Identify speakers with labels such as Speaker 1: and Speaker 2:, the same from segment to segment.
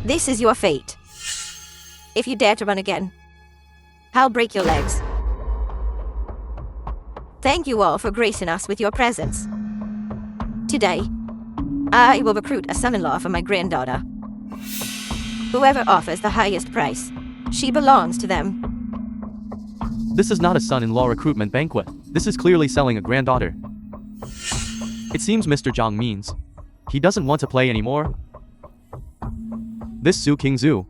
Speaker 1: This is your fate. If you dare to run again, I'll break your legs. Thank you all for gracing us with your presence. Today, I will recruit a son-in-law for my granddaughter. Whoever offers the highest price, she belongs to them.
Speaker 2: This is not a son-in-law recruitment banquet. This is clearly selling a granddaughter. It seems Mr. Zhang means he doesn't want to play anymore. This Su Qingzhu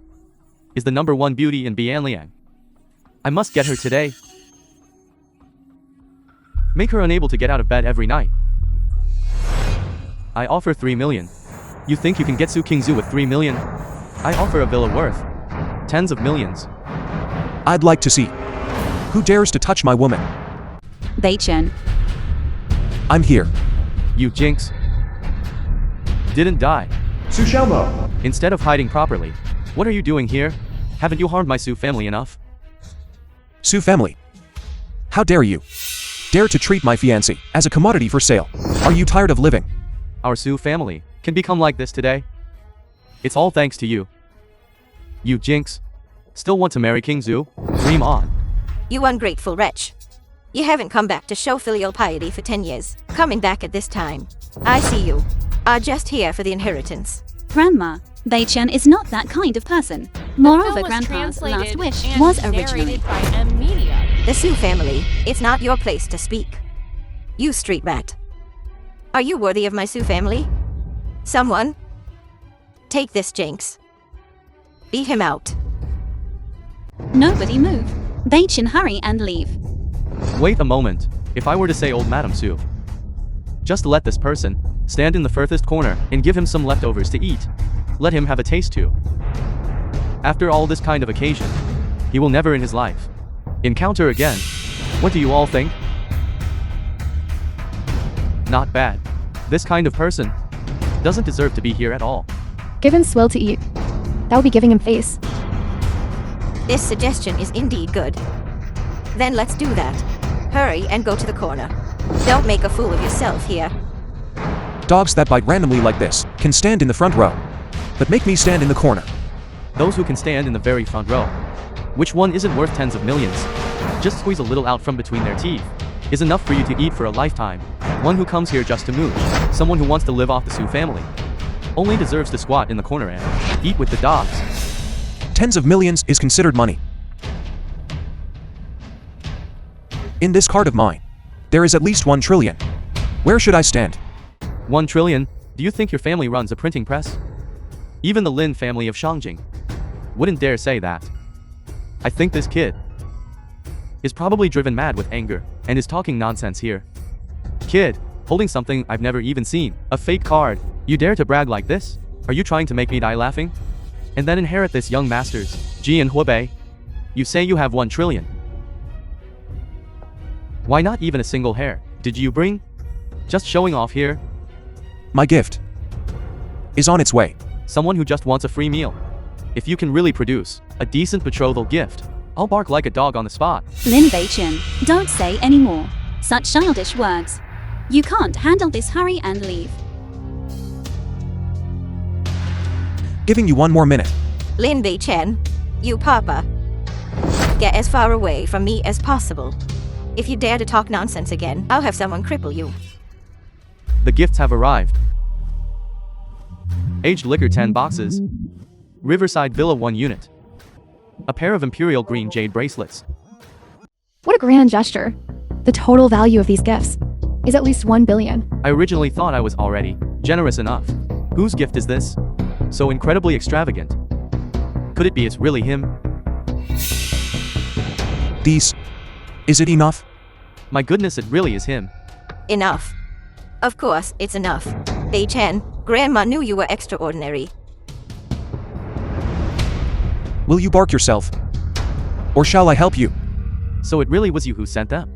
Speaker 2: is the #1 beauty in Bianliang. I must get her today. Make her unable to get out of bed every night. I offer 3 million. You think you can get Su Qingzhu with 3 million? I offer a villa worth tens of millions.
Speaker 3: I'd like to see. Who dares to touch my woman?
Speaker 4: Beichen.
Speaker 3: I'm here.
Speaker 2: You jinx. Didn't die.
Speaker 5: Su Xiaomo.
Speaker 2: Instead of hiding properly, what are you doing here? Haven't you harmed my Su family enough?
Speaker 3: Su family. How dare you? Dare to treat my fiancé as a commodity for sale. Are you tired of living?
Speaker 2: Our Su family can become like this today. It's all thanks to you. You jinx. Still want to marry Qingzhu? Dream on.
Speaker 1: You ungrateful wretch. You haven't come back to show filial piety for 10 years. Coming back at this time. I see you are just here for the inheritance.
Speaker 4: Grandma, Beichen is not that kind of person. Moreover, Grandpa's last wish was originally
Speaker 1: The Su family, it's not your place to speak. You street rat. Are you worthy of my Su family? Someone? Take this jinx. Beat him out.
Speaker 4: Nobody move. Beichen, hurry and leave.
Speaker 2: Wait a moment. If I were to say old Madam Su, just let this person stand in the furthest corner and give him some leftovers to eat. Let him have a taste too. After all this kind of occasion, he will never in his life encounter again. What do you all think? Not bad. This kind of person doesn't deserve to be here at all.
Speaker 6: Give him swill to eat. That would be giving him face.
Speaker 1: This suggestion is indeed good. Then let's do that. Hurry and go to the corner. Don't make a fool of yourself here.
Speaker 3: Dogs that bite randomly like this can stand in the front row. But make me stand in the corner.
Speaker 2: Those who can stand in the very front row. Which one isn't worth tens of millions? Just squeeze a little out from between their teeth is enough for you to eat for a lifetime. One who comes here just to mooch, someone who wants to live off the Su family, only deserves to squat in the corner and eat with the dogs.
Speaker 3: Tens of millions is considered money. In this card of mine, there is at least 1 trillion. Where should I stand?
Speaker 2: 1 trillion? Do you think your family runs a printing press? Even the Lin family of Qiangsheng wouldn't dare say that. I think this kid is probably driven mad with anger and is talking nonsense here. Kid, holding something I've never even seen, a fake card. You dare to brag like this? Are you trying to make me die laughing? And then inherit this young master's, Ji and Hubei? You say you have 1 trillion. Why not even a single hair? Did you bring? Just showing off here?
Speaker 3: My gift is on its way.
Speaker 2: Someone who just wants a free meal. If you can really produce a decent betrothal gift, I'll bark like a dog on the spot.
Speaker 4: Lin Beichen, don't say any more such childish words. You can't handle this, hurry and leave.
Speaker 3: Giving you 1 more minute.
Speaker 1: Lin Beichen, you papa. Get as far away from me as possible. If you dare to talk nonsense again, I'll have someone cripple you.
Speaker 2: The gifts have arrived. Aged liquor 10 boxes. Riverside Villa 1 unit. A pair of imperial green jade bracelets.
Speaker 6: What a grand gesture. The total value of these gifts is at least 1 billion.
Speaker 2: I originally thought I was already generous enough. Whose gift is this? So incredibly extravagant. Could it be it's really him?
Speaker 3: These. Is it enough?
Speaker 2: My goodness, it really is him.
Speaker 1: Enough. Of course, it's enough. Beichen, Grandma knew you were extraordinary.
Speaker 3: Will you bark yourself? Or shall I help you?
Speaker 2: So it really was you who sent them?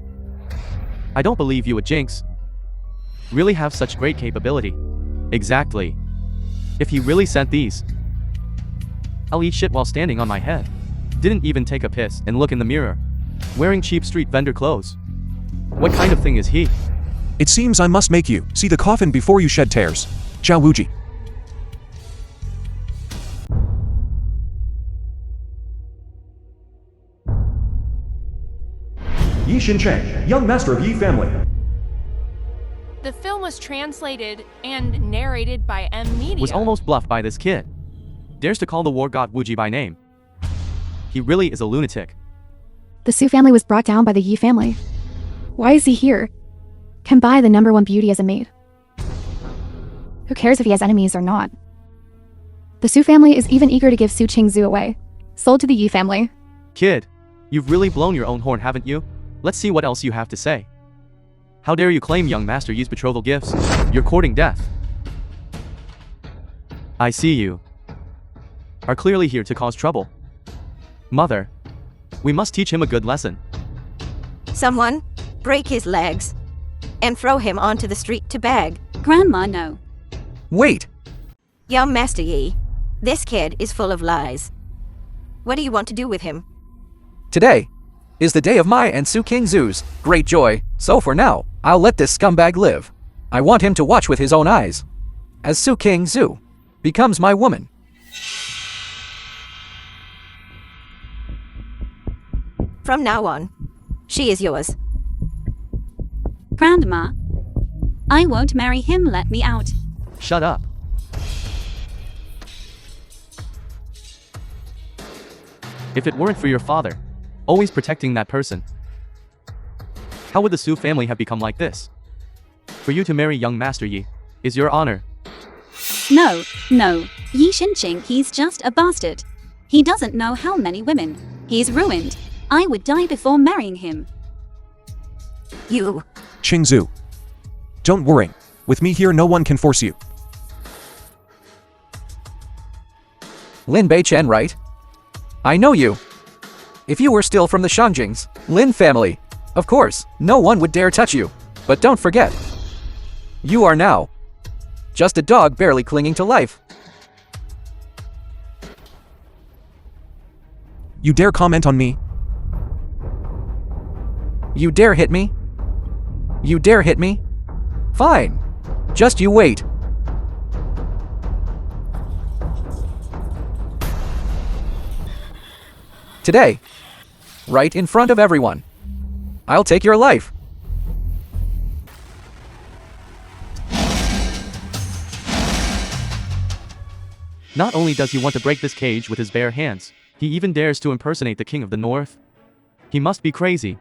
Speaker 2: I don't believe you would jinx. Really have such great capability. Exactly. If he really sent these, I'll eat shit while standing on my head. Didn't even take a piss and look in the mirror. Wearing cheap street vendor clothes. What kind of thing is he?
Speaker 3: It seems I must make you see the coffin before you shed tears. Zhao Wuji. Qiangsheng, young master of Yi family.
Speaker 5: The film was translated and narrated by M Media.
Speaker 2: Was almost bluffed by this kid. Dares to call the war god Wuji by name. He really is a lunatic.
Speaker 6: The Su family was brought down by the Yi family. Why is he here? Can buy the #1 beauty as a maid. Who cares if he has enemies or not? The Su family is even eager to give Su Qingzu away. Sold to the Yi family.
Speaker 2: Kid, you've really blown your own horn, haven't you? Let's see what else you have to say. How dare you claim young Master Yi's betrothal gifts? You're courting death. I see you are clearly here to cause trouble. Mother, we must teach him a good lesson.
Speaker 1: Someone break his legs and throw him onto the street to beg.
Speaker 4: Grandma, no.
Speaker 3: Wait!
Speaker 1: Young Master Yi, this kid is full of lies. What do you want to do with him?
Speaker 7: Today is the day of my and Su Qingzu's great joy, so for now, I'll let this scumbag live. I want him to watch with his own eyes as Su Qingzu becomes my woman.
Speaker 1: From now on, she is yours.
Speaker 4: Grandma, I won't marry him, let me out.
Speaker 2: Shut up. If it weren't for your father, always protecting that person, how would the Su family have become like this? For you to marry young Master Yi is your honor.
Speaker 4: No, Yi Xinqing, he's just a bastard. He doesn't know how many women he's ruined. I would die before marrying him.
Speaker 1: You.
Speaker 3: Qingzu. Don't worry. With me here, no one can force you.
Speaker 7: Lin Beichen, right? I know you. If you were still from the Shangjing's Lin family, of course, no one would dare touch you. But don't forget, you are now just a dog barely clinging to life.
Speaker 3: You dare comment on me?
Speaker 7: You dare hit me? You dare hit me? Fine. Just you wait. Today, right in front of everyone, I'll take your life.
Speaker 2: Not only does he want to break this cage with his bare hands, he even dares to impersonate the King of the North. He must be crazy.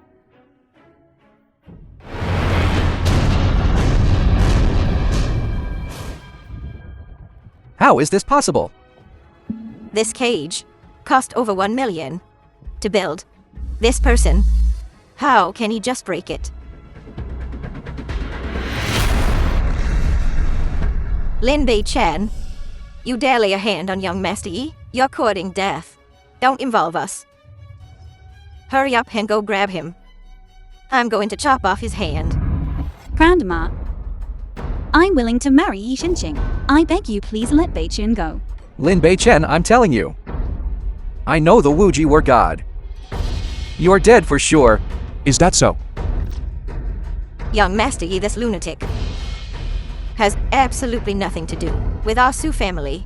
Speaker 7: How is this possible?
Speaker 1: This cage cost over 1 million to build. This person, how can he just break it? Lin Beichen, you dare lay a hand on young Master Yi? You're courting death. Don't involve us. Hurry up and go grab him. I'm going to chop off his hand.
Speaker 4: Grandma, I'm willing to marry Yi Xinqing. I beg you please let Beichun go.
Speaker 7: Lin Beichen, I'm telling you. I know the Wuji were God. You're dead for sure.
Speaker 3: Is that so?
Speaker 1: Young Master Yi, this lunatic, has absolutely nothing to do with our Su family.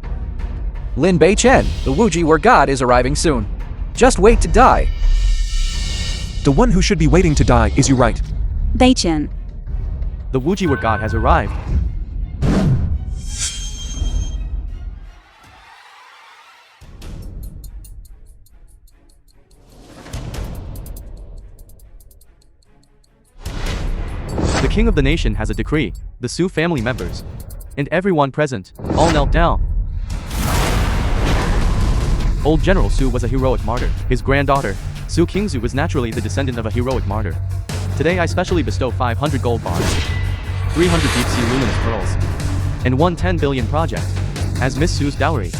Speaker 7: Lin Beichen, the Wuji were God is arriving soon. Just wait to die.
Speaker 3: The one who should be waiting to die is you, right?
Speaker 4: Beichun,
Speaker 2: The Wuji were god has arrived. The king of the nation has a decree. The Su family members and everyone present all knelt down. Old General Su was a heroic martyr. His granddaughter, Su Qingzu, was naturally the descendant of a heroic martyr. Today I specially bestow 500 gold bars, 300 deep sea luminous pearls, and 1 10 billion project as Miss Su's dowry.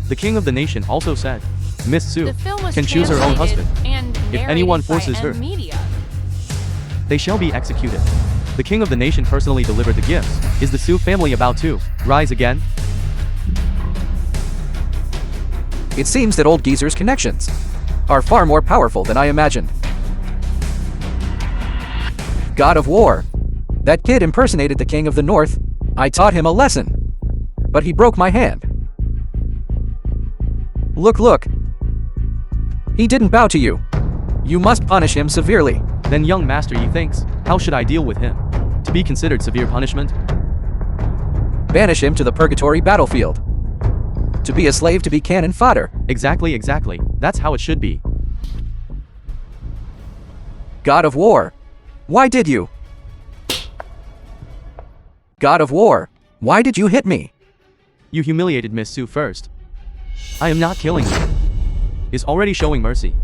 Speaker 2: The king of the nation also said, Miss Su
Speaker 5: The film was
Speaker 2: can choose her own husband.
Speaker 5: translated and
Speaker 2: If
Speaker 5: narrated
Speaker 2: anyone
Speaker 5: by
Speaker 2: forces
Speaker 5: M
Speaker 2: her,
Speaker 5: Media.
Speaker 2: they shall be executed. The king of the nation personally delivered the gifts. Is the Su family about to rise again?
Speaker 7: It seems that old Geezer's connections are far more powerful than I imagined. God of War. That kid impersonated the King of the North. I taught him a lesson. But he broke my hand. Look. He didn't bow to you. You must punish him severely.
Speaker 2: Then young master Yi thinks, how should I deal with him? To be considered severe punishment?
Speaker 7: Banish him to the purgatory battlefield. To be a slave, to be cannon fodder.
Speaker 2: Exactly. That's how it should be.
Speaker 7: God of War. Why did you? God of War. Why did you hit me?
Speaker 2: You humiliated Miss Su first. I am not killing you. Is already showing mercy.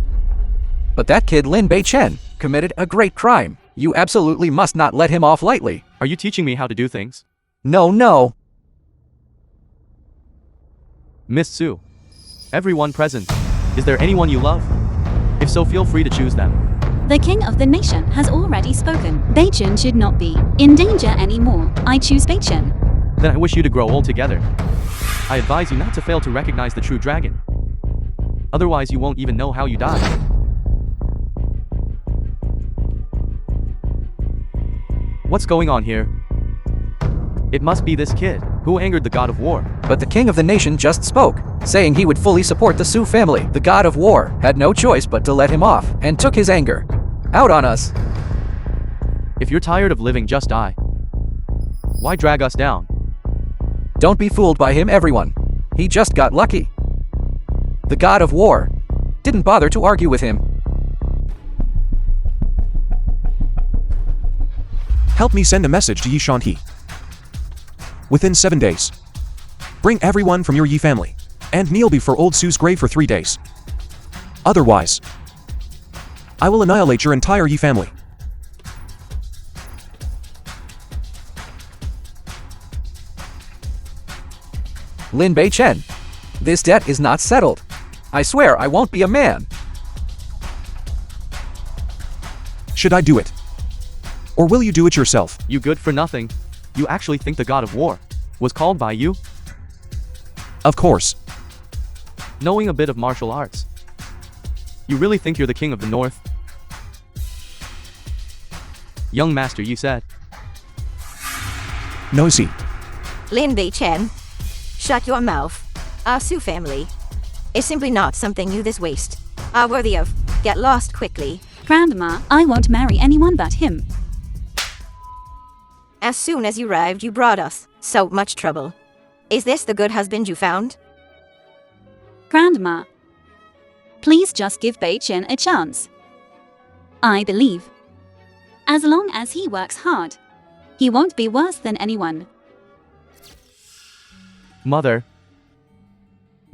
Speaker 7: But that kid Lin Bei-chen committed a great crime. You absolutely must not let him off lightly.
Speaker 2: Are you teaching me how to do things?
Speaker 7: No.
Speaker 2: Miss Su. Everyone present. Is there anyone you love? If so, feel free to choose them.
Speaker 4: The king of the nation has already spoken. Bei-chen should not be in danger anymore. I choose Bei-chen.
Speaker 2: Then I wish you to grow old together. I advise you not to fail to recognize the true dragon. Otherwise you won't even know how you died. What's going on here? It must be this kid, who angered the god of war.
Speaker 7: But the king of the nation just spoke, saying he would fully support the Su family. The god of war had no choice but to let him off, and took his anger out on us.
Speaker 2: If you're tired of living, just die. Why drag us down?
Speaker 7: Don't be fooled by him, everyone. He just got lucky. The god of war didn't bother to argue with him.
Speaker 3: Help me send a message to Yi Shanhe. Within 7 days. Bring everyone from your Yi family, and kneel before old Su's grave for 3 days. Otherwise, I will annihilate your entire Yi family.
Speaker 7: Lin Bei-chen, this debt is not settled. I swear I won't be a man.
Speaker 3: Should I do it? Or will you do it yourself?
Speaker 2: You good for nothing. You actually think the god of war was called by you?
Speaker 3: Of course.
Speaker 2: Knowing a bit of martial arts. You really think you're the king of the north? Young master, you said.
Speaker 3: Nosy.
Speaker 1: Lin Bei-chen, shut your mouth. Our Su family is simply not something you this waste are worthy of. Get lost quickly.
Speaker 4: Grandma, I won't marry anyone but him.
Speaker 1: As soon as you arrived, you brought us so much trouble. Is this the good husband you found?
Speaker 4: Grandma, please just give Bei-chen a chance. I believe, as long as he works hard, he won't be worse than anyone.
Speaker 2: Mother,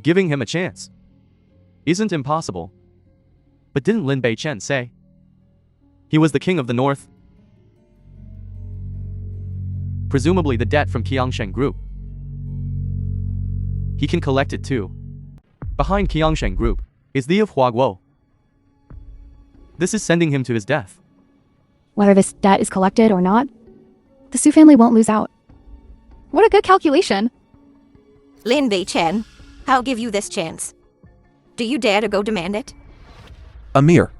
Speaker 2: giving him a chance isn't impossible. But didn't Lin Bei-chen say he was the king of the north? Presumably the debt from Qiangsheng group. He can collect it too. Behind Qiangsheng group is the of Huaguo. This is sending him to his death.
Speaker 6: Whether this debt is collected or not, the Su family won't lose out. What a good calculation.
Speaker 1: Lin Bei-chen, I'll give you this chance. Do you dare to go demand it?
Speaker 3: A mirror.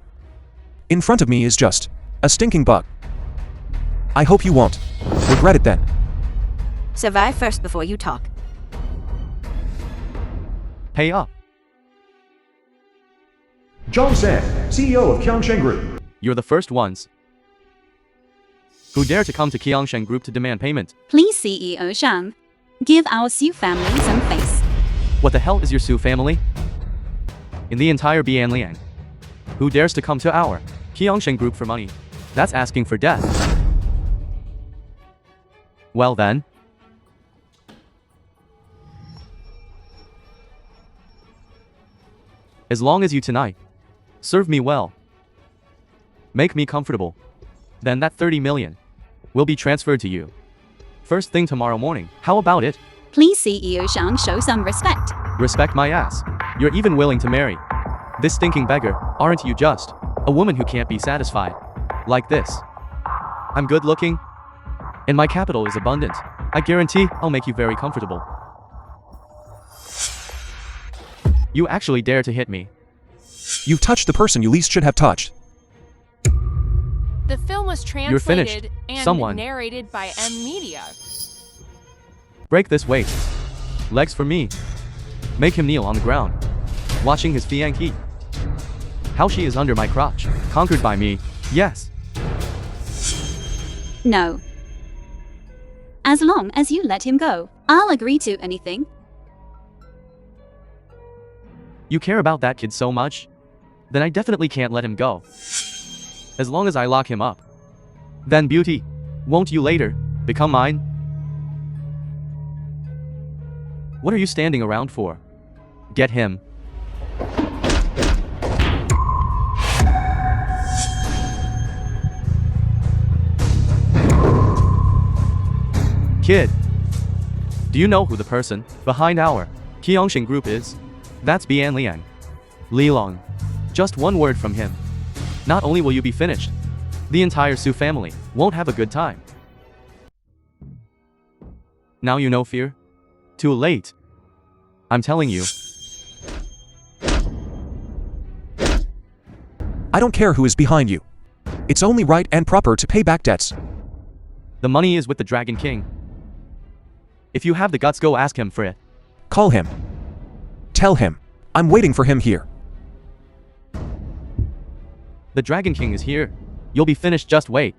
Speaker 3: In front of me is just a stinking bug. I hope you won't regret it then.
Speaker 1: Survive first before you talk.
Speaker 2: Pay up.
Speaker 8: Qiangsheng, CEO of Qiangsheng Group.
Speaker 2: You're the first ones who dare to come to Qiangsheng group to demand payment.
Speaker 4: Please, CEO Shang, give our Su family some face.
Speaker 2: What the hell is your Su family? In the entire Bianliang, who dares to come to our Qiangsheng group for money? That's asking for death. Well then. As long as you tonight serve me well, make me comfortable, then that 30 million will be transferred to you first thing tomorrow morning. How about it?
Speaker 4: Please, CEO Shang, show some respect.
Speaker 2: Respect my ass. You're even willing to marry this stinking beggar. Aren't you just a woman who can't be satisfied like this? I'm good looking, and my capital is abundant. I guarantee I'll make you very comfortable. You actually dare to hit me.
Speaker 3: You've touched the person you least should have touched.
Speaker 5: The film was
Speaker 2: You're finished.
Speaker 5: translated and
Speaker 2: Someone.
Speaker 5: narrated by M Media.
Speaker 2: Break this waist. Legs for me. Make him kneel on the ground, watching his Fiang heat. How she is under my crotch. Conquered by me. Yes.
Speaker 4: No. As long as you let him go, I'll agree to anything.
Speaker 2: You care about that kid so much? Then I definitely can't let him go. As long as I lock him up. Then beauty, won't you later become mine? What are you standing around for? Get him. Kid, do you know who the person behind our Qiangsheng group is? That's Bian Liang. Li Long. Just one word from him. Not only will you be finished, the entire Su family won't have a good time. Now you know fear? Too late. I'm telling you.
Speaker 3: I don't care who is behind you. It's only right and proper to pay back debts.
Speaker 2: The money is with the Dragon King. If you have the guts, go ask him for it.
Speaker 3: Call him. Tell him. I'm waiting for him here.
Speaker 2: The Dragon King is here. You'll be finished, just wait.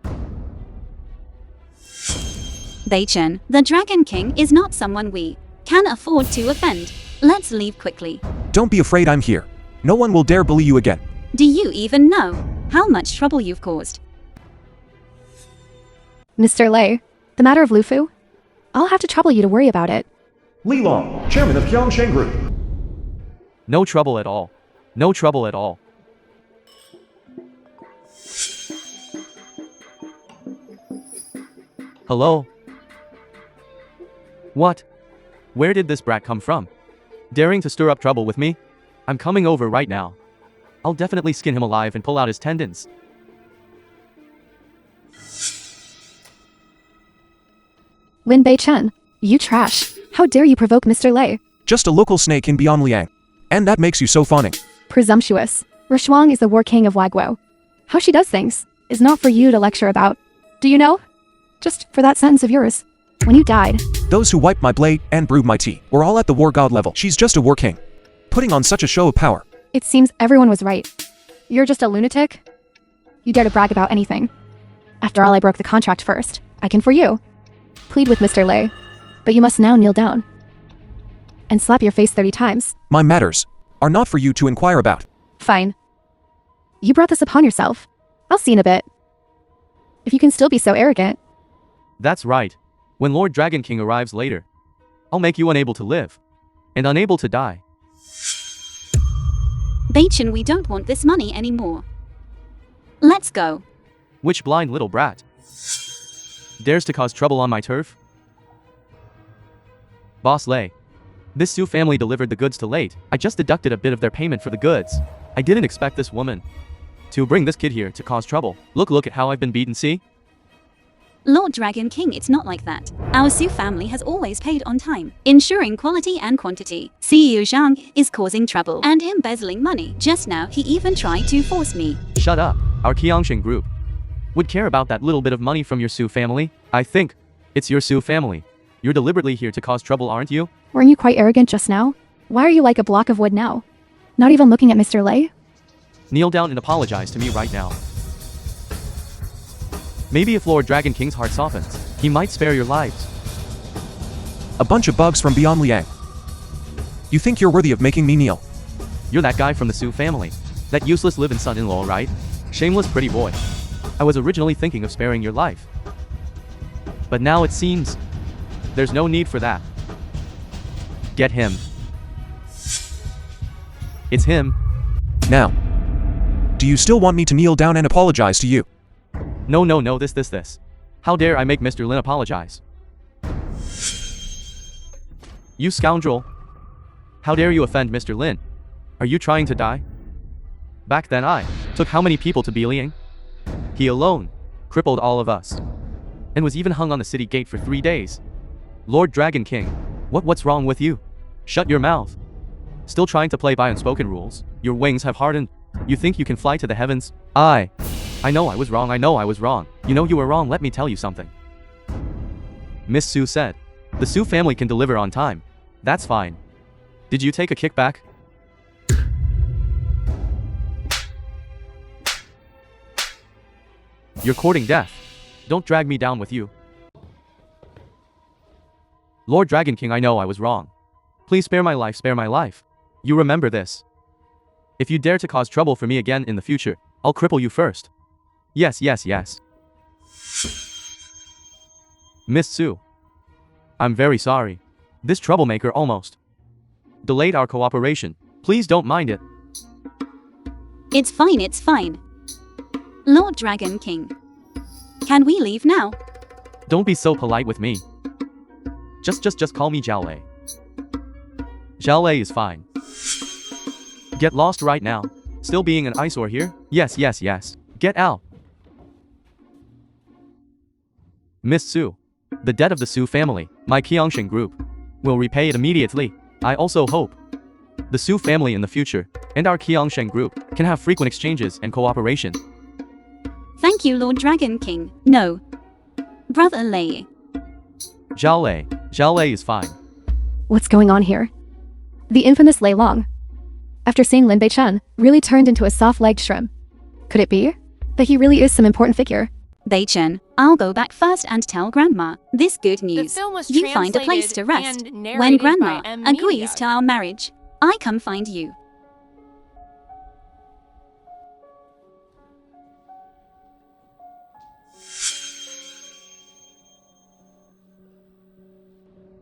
Speaker 4: Beichen, the Dragon King is not someone we can afford to offend. Let's leave quickly.
Speaker 3: Don't be afraid, I'm here. No one will dare bully you again.
Speaker 4: Do you even know how much trouble you've caused?
Speaker 6: Mr. Lei, the matter of Lufu? I'll have to trouble you to worry about it.
Speaker 8: Li Long, chairman of Qiangsheng Group.
Speaker 2: No trouble at all. No trouble at all. Hello? What? Where did this brat come from? Daring to stir up trouble with me? I'm coming over right now. I'll definitely skin him alive and pull out his tendons.
Speaker 6: Lin Beichen, you trash. How dare you provoke Mr. Lei?
Speaker 3: Just a local snake in Bian Liang. And that makes you so fawning.
Speaker 6: Presumptuous. Shuang is the war king of Wagwo. How she does things is not for you to lecture about. Do you know? Just for that sentence of yours. When you died.
Speaker 3: Those who wiped my blade and brewed my tea were all at the war god level. She's just a war king. Putting on such a show of power.
Speaker 6: It seems everyone was right. You're just a lunatic? You dare to brag about anything. After all, I broke the contract first. I can for you. Plead with Mr. Lei. But you must now kneel down. And slap your face 30 times.
Speaker 3: My matters are not for you to inquire about.
Speaker 6: Fine. You brought this upon yourself. I'll see in a bit. If you can still be so arrogant.
Speaker 2: That's right. When Lord Dragon King arrives later, I'll make you unable to live. And unable to die.
Speaker 4: Beichen, we don't want this money anymore. Let's go.
Speaker 2: Which blind little brat dares to cause trouble on my turf? Boss Lei, this Su family delivered the goods too late. I just deducted a bit of their payment for the goods. I didn't expect this woman to bring this kid here to cause trouble. Look at how I've been beaten, see?
Speaker 4: Lord Dragon King, it's not like that. Our Su family has always paid on time, ensuring quality and quantity. CEO Zhang is causing trouble and embezzling money. Just now, he even tried to force me.
Speaker 2: Shut up. Our Qiangsheng group would care about that little bit of money from your Su family. I think it's your Su family. You're deliberately here to cause trouble, aren't you?
Speaker 6: Weren't you quite arrogant just now? Why are you like a block of wood now? Not even looking at Mr. Lei?
Speaker 2: Kneel down and apologize to me right now. Maybe if Lord Dragon King's heart softens, he might spare your lives.
Speaker 3: A bunch of bugs from Bian Liang. You think you're worthy of making me kneel?
Speaker 2: You're that guy from the Su family. That useless live-in son-in-law, right? Shameless pretty boy. I was originally thinking of sparing your life. But now it seems there's no need for that. Get him. It's him.
Speaker 3: Now. Do you still want me to kneel down and apologize to you?
Speaker 2: No, this. How dare I make Mr. Lin apologize? You scoundrel. How dare you offend Mr. Lin? Are you trying to die? Back then I took how many people to Beiliang? He alone crippled all of us. And was even hung on the city gate for 3 days. Lord Dragon King, what's wrong with you? Shut your mouth. Still trying to play by unspoken rules? Your wings have hardened. You think you can fly to the heavens? I know I was wrong. You know you were wrong. Let me tell you something. Miss Su said, the Su family can deliver on time. That's fine. Did you take a kickback? You're courting death. Don't drag me down with you. Lord Dragon King, I know I was wrong. Please spare my life, spare my life. You remember this. If you dare to cause trouble for me again in the future, I'll cripple you first. Yes, yes, yes. Miss Su. I'm very sorry. This troublemaker almost delayed our cooperation. Please don't mind it.
Speaker 4: It's fine, it's fine. Lord Dragon King. Can we leave now?
Speaker 2: Don't be so polite with me. Just call me Jiaolei. Jiaolei is fine. Get lost right now. Still being an eyesore here? Yes, yes, yes. Get out. Miss Su. The debt of the Su family, my Qiangsheng group, will repay it immediately. I also hope the Su family in the future and our Qiangsheng group can have frequent exchanges and cooperation.
Speaker 4: Thank you, Lord Dragon King. No. Brother Lei.
Speaker 2: Jiaolei is fine.
Speaker 6: What's going on here? The infamous Lei Long, after seeing Lin Beichen, really turned into a soft-legged shrimp. Could it be that he really is some important figure?
Speaker 4: Beichen, I'll go back first and tell Grandma this good news.
Speaker 5: film was
Speaker 4: You find a place to
Speaker 5: translated
Speaker 4: rest.
Speaker 5: and narrated
Speaker 4: When
Speaker 5: by
Speaker 4: Grandma
Speaker 5: M.
Speaker 4: agrees
Speaker 5: Media.
Speaker 4: to our marriage, I come find you.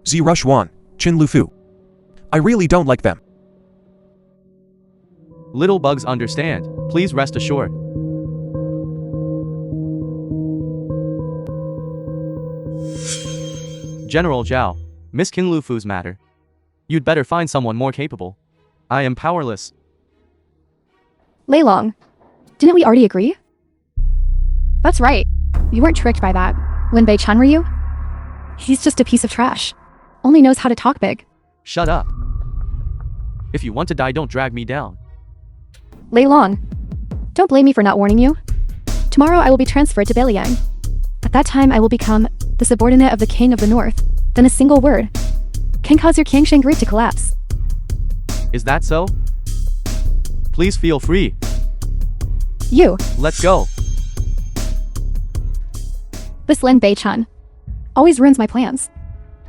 Speaker 3: Rushwan, Qin Lufu. I really don't like them.
Speaker 2: Little bugs understand. Please rest assured. General Zhao, Miss Qin Lufu's matter. You'd better find someone more capable. I am powerless.
Speaker 6: Lei Long, didn't we already agree? That's right. You weren't tricked by that. Lin Beichen, were you? He's just a piece of trash. Only knows how to talk big.
Speaker 2: Shut up. If you want to die, don't drag me down.
Speaker 6: Lei Long, don't blame me for not warning you. Tomorrow I will be transferred to Beiliang. At that time I will become the subordinate of the King of the North. Then a single word can cause your Qiangsheng group to collapse.
Speaker 2: Is that so? Please feel free.
Speaker 6: You,
Speaker 2: Let's go.
Speaker 6: this Lin Beichen, always ruins my plans.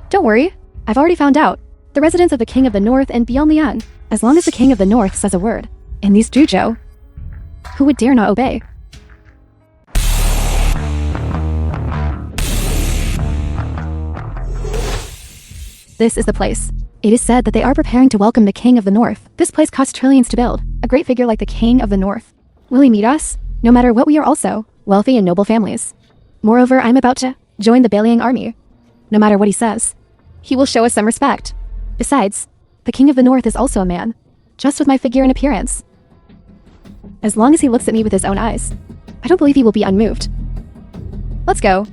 Speaker 6: Don't worry, I've already found out the residence of the King of the North and beyond Lian. As long as the King of the North says a word in these Zhuzhou, who would dare not obey? This is the place. It is said that they are preparing to welcome the King of the North. This place costs trillions to build. A great figure like the King of the North. Will he meet us? No matter what, we are also wealthy and noble families. Moreover, I'm about to join the Beiliang army. No matter what he says, he will show us some respect. Besides, the King of the North is also a man, just with my figure and appearance. As long as he looks at me with his own eyes, I don't believe he will be unmoved. Let's go.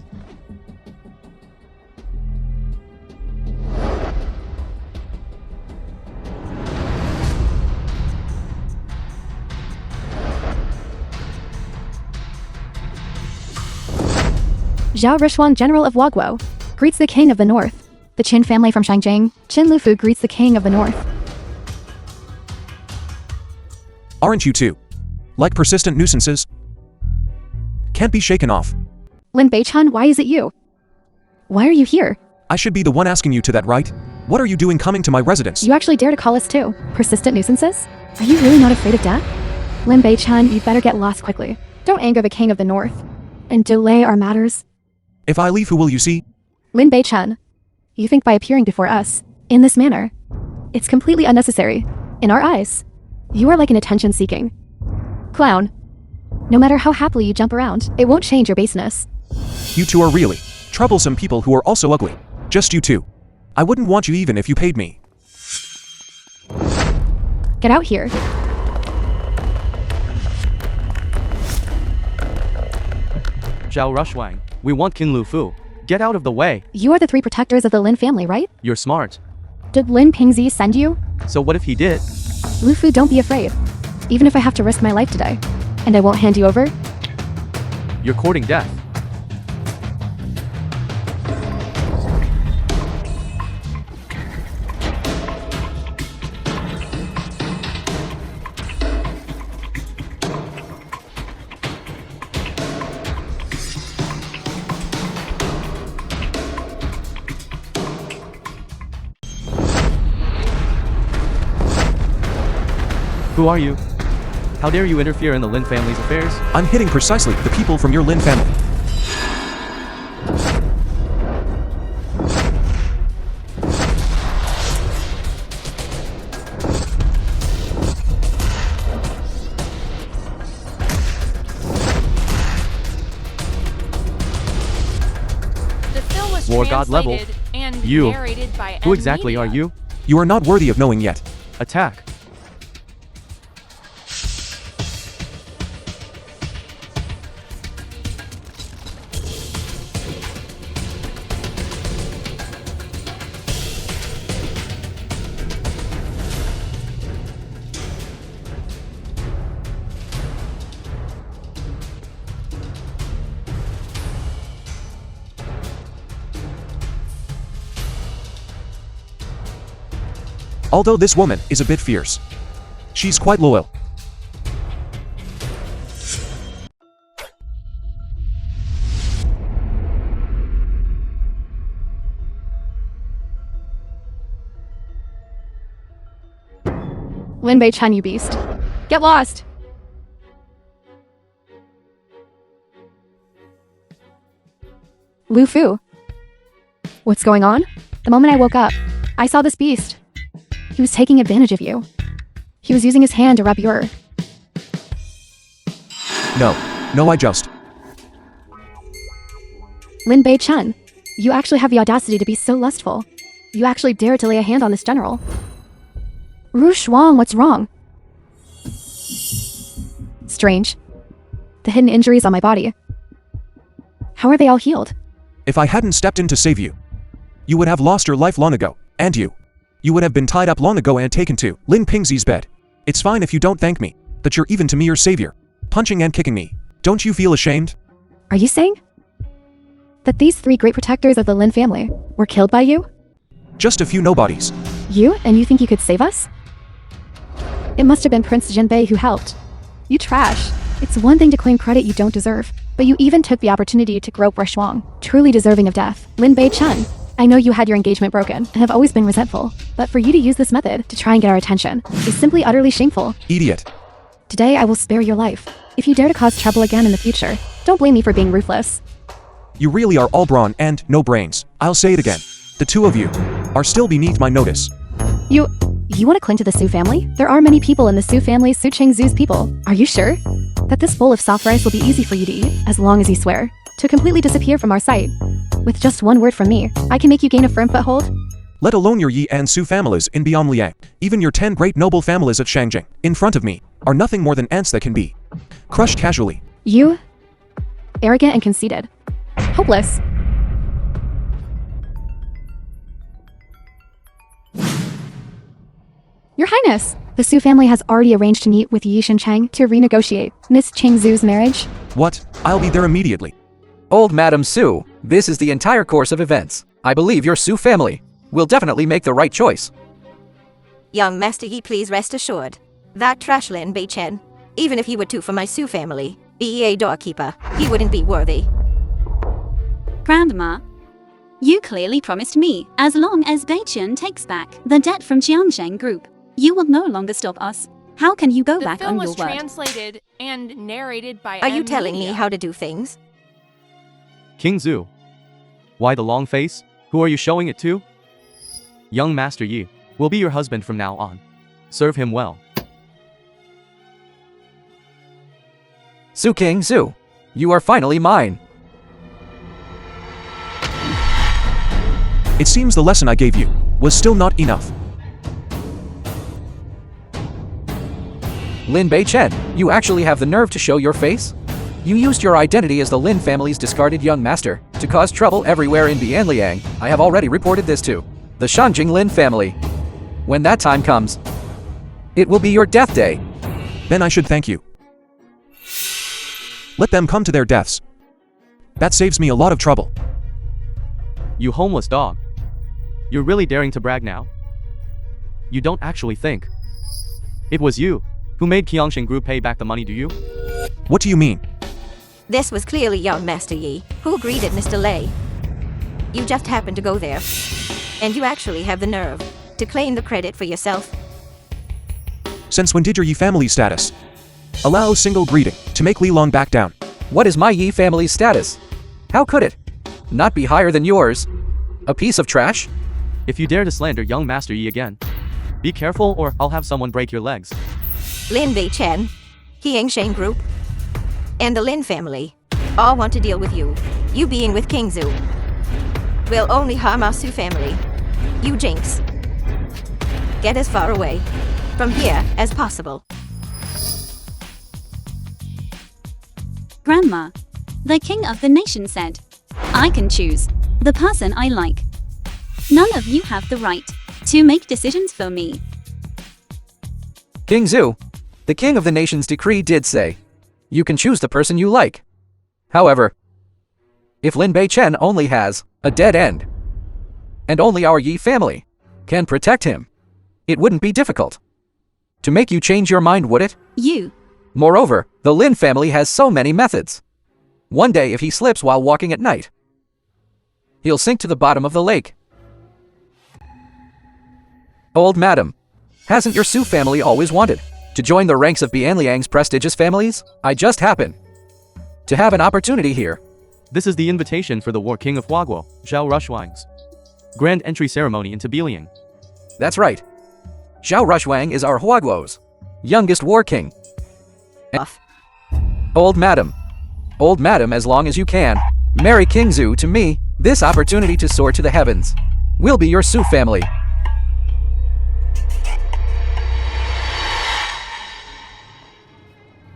Speaker 6: Zhao Rishuan, General of Wagwo, greets the King of the North. The Qin family from Shangjiang, Qin Lufu greets the King of the North.
Speaker 3: Aren't you too? Like persistent nuisances? Can't be shaken off.
Speaker 6: Lin Beichen, why is it you? Why are you here?
Speaker 3: I should be the one asking you to that, right? What are you doing coming to my residence?
Speaker 6: You actually dare to call us too? Persistent nuisances? Are you really not afraid of death? Lin Beichen, you'd better get lost quickly. Don't anger the King of the North and delay our matters.
Speaker 3: If I leave, who will you see?
Speaker 6: Lin Beichen, you think by appearing before us in this manner, it's completely unnecessary. In our eyes, you are like an attention-seeking clown. No matter how happily you jump around, it won't change your baseness.
Speaker 3: You two are really troublesome people who are also ugly. Just you two. I wouldn't want you even if you paid me.
Speaker 6: Get out here.
Speaker 2: Zhao Rushwang, we want Qin Lufu. Get out of the way.
Speaker 6: You are the three protectors of the Lin family, right?
Speaker 2: You're smart.
Speaker 6: Did Lin Pingzi send you?
Speaker 2: So what if he did?
Speaker 6: Lufu, don't be afraid. Even if I have to risk my life today. And I won't hand you over?
Speaker 2: You're courting death. Who are you? How dare you interfere in the Lin family's affairs?
Speaker 3: I'm hitting precisely the people from your Lin family.
Speaker 5: The film was
Speaker 2: War God level.
Speaker 5: translated and
Speaker 2: You.
Speaker 5: narrated by
Speaker 2: Who exactly are
Speaker 5: media.
Speaker 2: you?
Speaker 3: You are not worthy of knowing yet.
Speaker 2: Attack.
Speaker 3: Although this woman is a bit fierce, she's quite loyal.
Speaker 6: Lin Bei Chen, you beast. Get lost! Lu Fu. What's going on? The moment I woke up, I saw this beast. He was taking advantage of you. He was using his hand to rub your...
Speaker 3: No, I just.
Speaker 6: Lin Bei Chen, you actually have the audacity to be so lustful. You actually dare to lay a hand on this general. Ru Shuang, what's wrong? Strange. The hidden injuries on my body. How are they all healed?
Speaker 3: If I hadn't stepped in to save you, you would have lost your life long ago, and you would have been tied up long ago and taken to Lin Pingzi's bed. It's fine if you don't thank me, that you're even to me your savior, punching and kicking me. Don't you feel ashamed?
Speaker 6: Are you saying that these 3 great protectors of the Lin family were killed by you?
Speaker 3: Just a few nobodies.
Speaker 6: You? And you think you could save us? It must have been Prince Jinbei who helped. You trash. It's one thing to claim credit you don't deserve, but you even took the opportunity to grope Shuang, truly deserving of death. Lin Bei Chen, I know you had your engagement broken and have always been resentful, but for you to use this method to try and get our attention is simply utterly shameful.
Speaker 3: Idiot.
Speaker 6: Today I will spare your life. If you dare to cause trouble again in the future, don't blame me for being ruthless.
Speaker 3: You really are all brawn and no brains. I'll say it again. The 2 of you are still beneath my notice.
Speaker 6: You want to cling to the Su family? There are many people in the Su family, Su Chengzu's people. Are you sure that this bowl of soft rice will be easy for you to eat, as long as you swear to completely disappear from our sight? With just one word from me, I can make you gain a firm foothold.
Speaker 3: Let alone your Yi and Su families in Bianliang, even your 10 great noble families at Qiangsheng, in front of me, are nothing more than ants that can be crushed casually.
Speaker 6: You, arrogant and conceited, hopeless. Your Highness, the Su family has already arranged to meet with Yi Qiangsheng to renegotiate Miss Chengzu's marriage.
Speaker 3: What? I'll be there immediately.
Speaker 7: Old Madam Su, this is the entire course of events. I believe your Su family will definitely make the right choice.
Speaker 1: Young Master Yi, please rest assured. That trash Lin Bei Chen, even if he were to for my Su family, be a doorkeeper, he wouldn't be worthy.
Speaker 4: Grandma, you clearly promised me, as long as Beichen takes back the debt from Qiangsheng Group, you will no longer stop us. How can you go
Speaker 5: The
Speaker 4: back
Speaker 5: film
Speaker 4: on your
Speaker 5: was
Speaker 4: word?
Speaker 5: translated and narrated by
Speaker 1: Are you
Speaker 5: M
Speaker 1: telling me
Speaker 5: Media.
Speaker 1: how to do things?
Speaker 2: King Zhu. Why the long face? Who are you showing it to? Young Master Yi will be your husband from now on. Serve him well.
Speaker 7: Su King Zhu, you are finally mine.
Speaker 3: It seems the lesson I gave you was still not enough.
Speaker 7: Lin Bei Chen, you actually have the nerve to show your face? You used your identity as the Lin family's discarded young master to cause trouble everywhere in Bianliang. I have already reported this to the Shanjing Lin family. When that time comes, it will be your death day.
Speaker 3: Then I should thank you. Let them come to their deaths. That saves me a lot of trouble.
Speaker 2: You homeless dog. You're really daring to brag now? You don't actually think it was you who made Qiangsheng Group pay back the money, do you?
Speaker 3: What do you mean?
Speaker 1: This was clearly young Master Yi, who greeted Mr. Lei. You just happened to go there. And you actually have the nerve to claim the credit for yourself.
Speaker 3: Since when did your Yi family status allow single greeting to make Li Long back down?
Speaker 7: What is my Yi family's status? How could it not be higher than yours? A piece of trash?
Speaker 2: If you dare to slander young Master Yi again, be careful or I'll have someone break your legs.
Speaker 1: Lin Bei Chen, Qiangsheng Group, and the Lin family all want to deal with you. You being with King Zhu will only harm our Su family. You jinx. Get as far away from here as possible.
Speaker 4: Grandma, the king of the nation said, I can choose the person I like. None of you have the right to make decisions for me.
Speaker 7: King Zhu, the king of the nation's decree did say, you can choose the person you like. However, if Lin Bei Chen only has a dead end, and only our Yi family can protect him, it wouldn't be difficult to make you change your mind, would it?
Speaker 4: You.
Speaker 7: Moreover, the Lin family has so many methods. One day if he slips while walking at night, he'll sink to the bottom of the lake. Old madam, hasn't your Su family always wanted to join the ranks of Bianliang's prestigious families? I just happen to have an opportunity here.
Speaker 2: This is the invitation for the War King of Huaguo, Zhao Rushwang's grand entry ceremony into Beiliang.
Speaker 7: That's right. Zhao Rushwang is our Huaguo's youngest war king.
Speaker 1: Off.
Speaker 7: Old madam, as long as you can, marry King Zhu to me. This opportunity to soar to the heavens will be your Su family.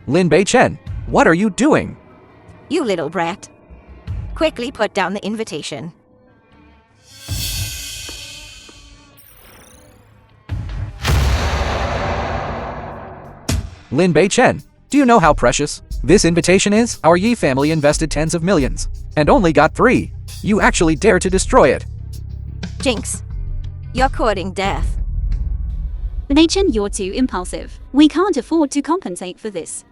Speaker 7: Lin Bei Chen, what are you doing?
Speaker 1: You little brat. Quickly put down the invitation.
Speaker 7: Lin Bei Chen, do you know how precious this invitation is? Our Yi family invested tens of millions and only got 3. You actually dare to destroy it.
Speaker 1: Jinx. You're courting death.
Speaker 4: Bei Chen, you're too impulsive. We can't afford to compensate for this.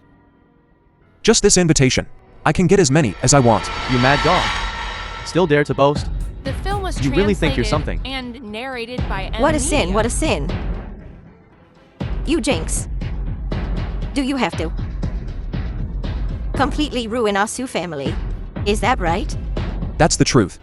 Speaker 3: Just this invitation. I can get as many as I want.
Speaker 2: You mad dog. Still dare to boast?
Speaker 5: The film was
Speaker 2: You really think you're
Speaker 5: translated
Speaker 2: something.
Speaker 5: and narrated by M.
Speaker 1: What a sin,
Speaker 5: Media.
Speaker 1: what a sin. You jinx. Do you have to completely ruin our Su family? Is that right?
Speaker 3: That's the truth.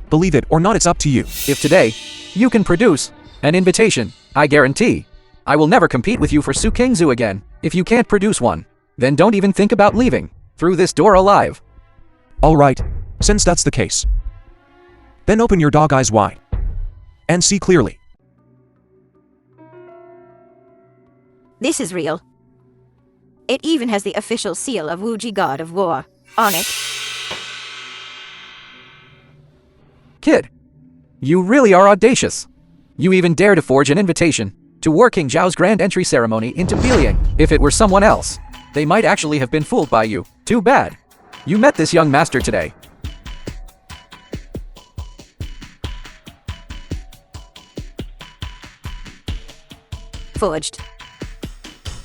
Speaker 3: Believe it or not, it's up to you.
Speaker 7: If today you can produce an invitation, I guarantee I will never compete with you for Su King Zhu again. If you can't produce one, then don't even think about leaving through this door alive.
Speaker 3: Alright, since that's the case, then open your dog eyes wide and see clearly.
Speaker 1: This is real. It even has the official seal of Wuji God of War on it.
Speaker 7: Kid, you really are audacious. You even dare to forge an invitation to War King Zhao's grand entry ceremony into Beiliang. If it were someone else, they might actually have been fooled by you. Too bad. You met this young master today.
Speaker 1: Forged.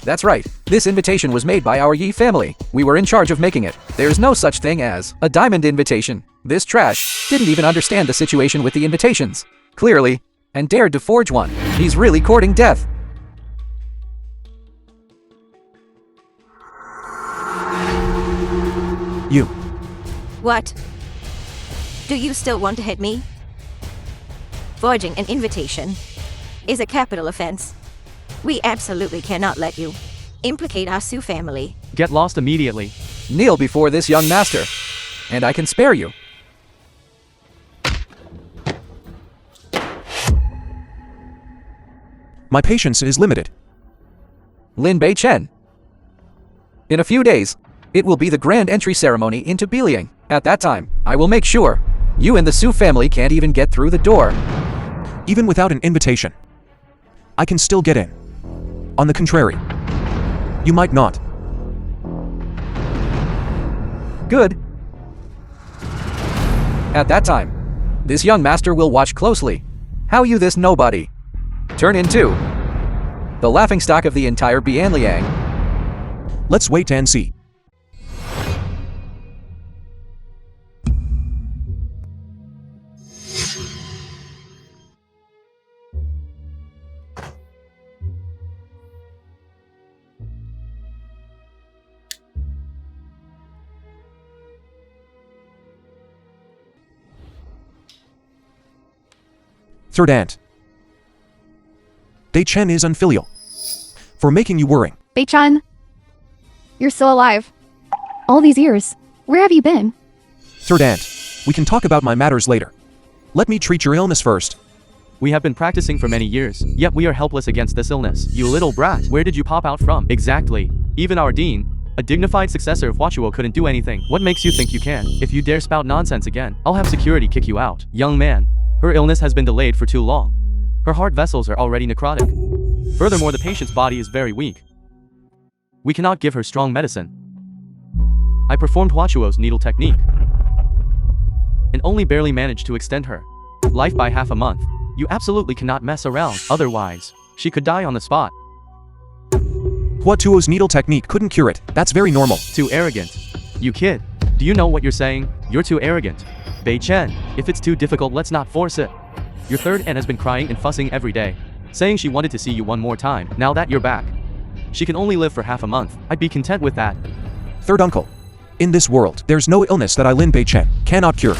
Speaker 7: That's right. This invitation was made by our Yi family. We were in charge of making it. There's no such thing as a diamond invitation. This trash didn't even understand the situation with the invitations. Clearly, and dared to forge one. He's really courting death.
Speaker 3: You.
Speaker 1: What? Do you still want to hit me? Forging an invitation is a capital offense. We absolutely cannot let you implicate our Su family.
Speaker 2: Get lost immediately.
Speaker 7: Kneel before this young master, and I can spare you.
Speaker 3: My patience is limited.
Speaker 7: Lin Bei Chen. In a few days, it will be the grand entry ceremony into Beiliang. At that time, I will make sure you and the Su family can't even get through the door.
Speaker 3: Even without an invitation, I can still get in. On the contrary, you might not.
Speaker 7: Good. At that time, this young master will watch closely how you, this nobody, turn into the laughingstock of the entire Bianliang.
Speaker 3: Let's wait and see. Third aunt. Bei-chen is unfilial. For making you worrying.
Speaker 6: Bei-chen, you're still alive. All these years, where have you been?
Speaker 3: Third aunt, we can talk about my matters later. Let me treat your illness first.
Speaker 2: We have been practicing for many years, yet we are helpless against this illness. You little brat, where did you pop out from? Exactly. Even our dean, a dignified successor of Huachuo, couldn't do anything. What makes you think you can? If you dare spout nonsense again, I'll have security kick you out. Young man, her illness has been delayed for too long. Her heart vessels are already necrotic. Furthermore, the patient's body is very weak. We cannot give her strong medicine. I performed Huachuo's needle technique and only barely managed to extend her life by half a month. You absolutely cannot mess around, otherwise, she could die on the spot.
Speaker 3: Huatuo's needle technique couldn't cure it. That's very normal.
Speaker 2: Too arrogant. You kid. Do you know what you're saying? You're too arrogant. Bei-chen, if it's too difficult, let's not force it. Your third aunt has been crying and fussing every day, saying she wanted to see you one more time. Now that you're back, she can only live for half a month. I'd be content with that.
Speaker 3: Third uncle. In this world, there's no illness that Lin Bei-chen cannot cure.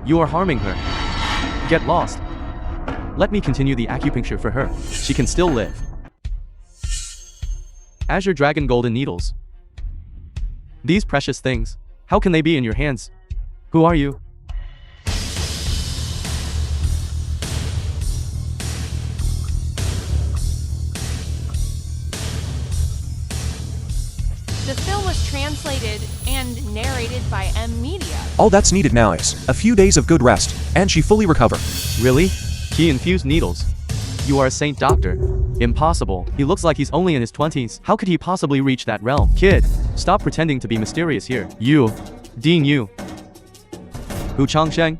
Speaker 2: You are harming her. Get lost. Let me continue the acupuncture for her. She can still live. Azure Dragon Golden Needles. These precious things, how can they be in your hands? Who are you?
Speaker 5: The film was translated and narrated by M Media.
Speaker 3: All that's needed now is a few days of good rest, and she fully recover.
Speaker 2: Really? He infused needles. You are a saint doctor. Impossible. He looks like he's only in his 20s. How could he possibly reach that realm? Kid, stop pretending to be mysterious here. You. Dean Yu. Qiangsheng.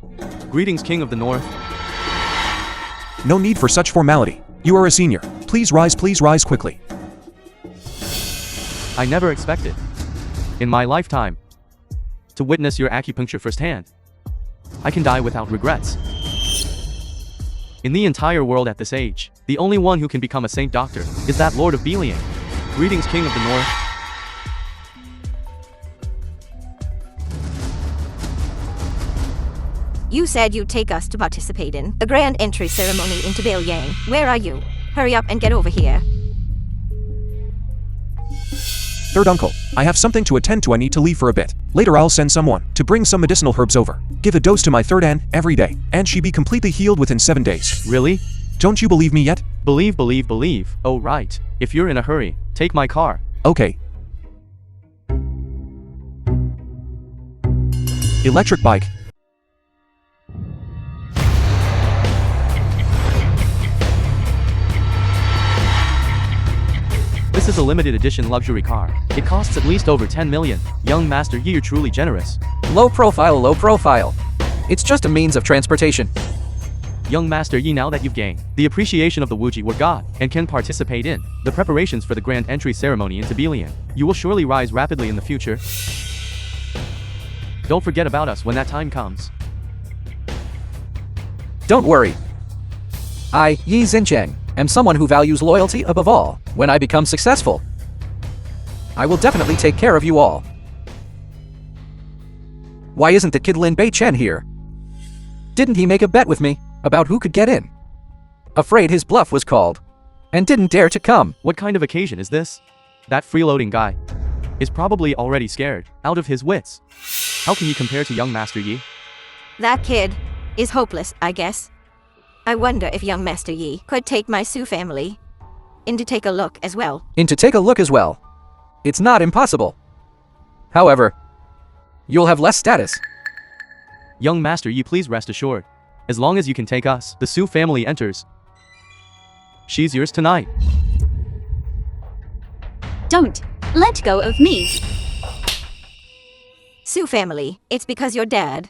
Speaker 2: Greetings, King of the North.
Speaker 3: No need for such formality. You are a senior. Please rise quickly.
Speaker 2: I never expected, in my lifetime, to witness your acupuncture firsthand. I can die without regrets. In the entire world at this age, the only one who can become a saint doctor is that Lord of Beliang. Greetings, King of the North.
Speaker 1: You said you'd take us to participate in the grand entry ceremony into Betrayal. Where are you? Hurry up and get over here.
Speaker 3: Third uncle, I have something to attend to. I need to leave for a bit. Later I'll send someone to bring some medicinal herbs over. Give a dose to my third aunt every day, and she be completely healed within 7 days.
Speaker 2: Really?
Speaker 3: Don't you believe me yet?
Speaker 2: Believe. Oh right. If you're in a hurry, take my car.
Speaker 3: Okay. Electric bike.
Speaker 2: This is a limited edition luxury car. It costs at least over 10 million. Young Master Yi, you're truly generous.
Speaker 7: Low profile. It's just a means of transportation.
Speaker 2: Young Master Yi, now that you've gained the appreciation of the Wuji War God and can participate in the preparations for the grand entry ceremony into Beliang, you will surely rise rapidly in the future. Don't forget about us when that time comes.
Speaker 7: Don't worry. I, Yi Xincheng, am someone who values loyalty above all. When I become successful, I will definitely take care of you all. Why isn't the kid Lin Bei-chen here? Didn't he make a bet with me about who could get in? Afraid his bluff was called, and didn't dare to come.
Speaker 2: What kind of occasion is this? That freeloading guy is probably already scared, out of his wits. How can he compare to young Master Yi?
Speaker 1: That kid is hopeless, I guess. I wonder if young Master Yi could take my Su family in to take a look as well.
Speaker 7: It's not impossible. However, you'll have less status.
Speaker 2: Young Master Yi, please rest assured. As long as you can take us, the Su family enters. She's yours tonight.
Speaker 4: Don't let go of me.
Speaker 1: Su family, it's because your dad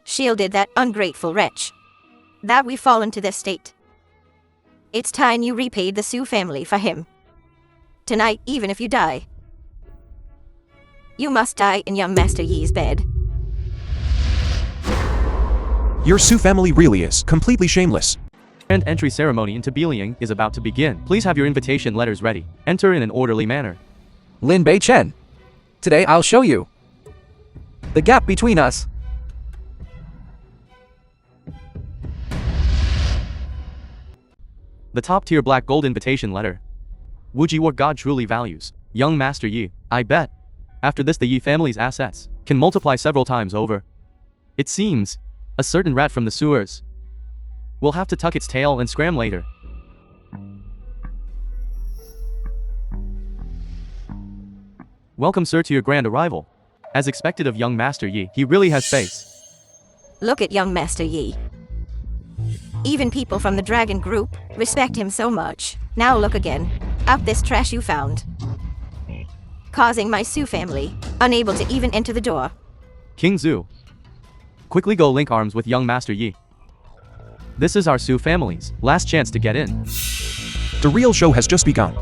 Speaker 1: shielded that ungrateful wretch that we fall into this state. It's time you repaid the Su family for him. Tonight, even if you die, you must die in young Master Yi's bed.
Speaker 3: Your Su family really is completely shameless.
Speaker 2: Grand entry ceremony into Beliang is about to begin. Please have your invitation letters ready. Enter in an orderly manner.
Speaker 7: Lin Bei-chen. Today I'll show you the gap between us.
Speaker 2: The top-tier black gold invitation letter. Wuji what God truly values. Young Master Yi, I bet. After this the Yi family's assets can multiply several times over. It seems, a certain rat from the sewers will have to tuck its tail and scram later. Welcome sir to your grand arrival. As expected of young Master Yi, he really has face.
Speaker 1: Look at young Master Yi. Even people from the dragon group respect him so much. Now look again. Up this trash you found. Causing my Su family unable to even enter the door.
Speaker 2: King Zhu. Quickly go link arms with young Master Yi. This is our Su family's last chance to get in.
Speaker 3: The real show has just begun.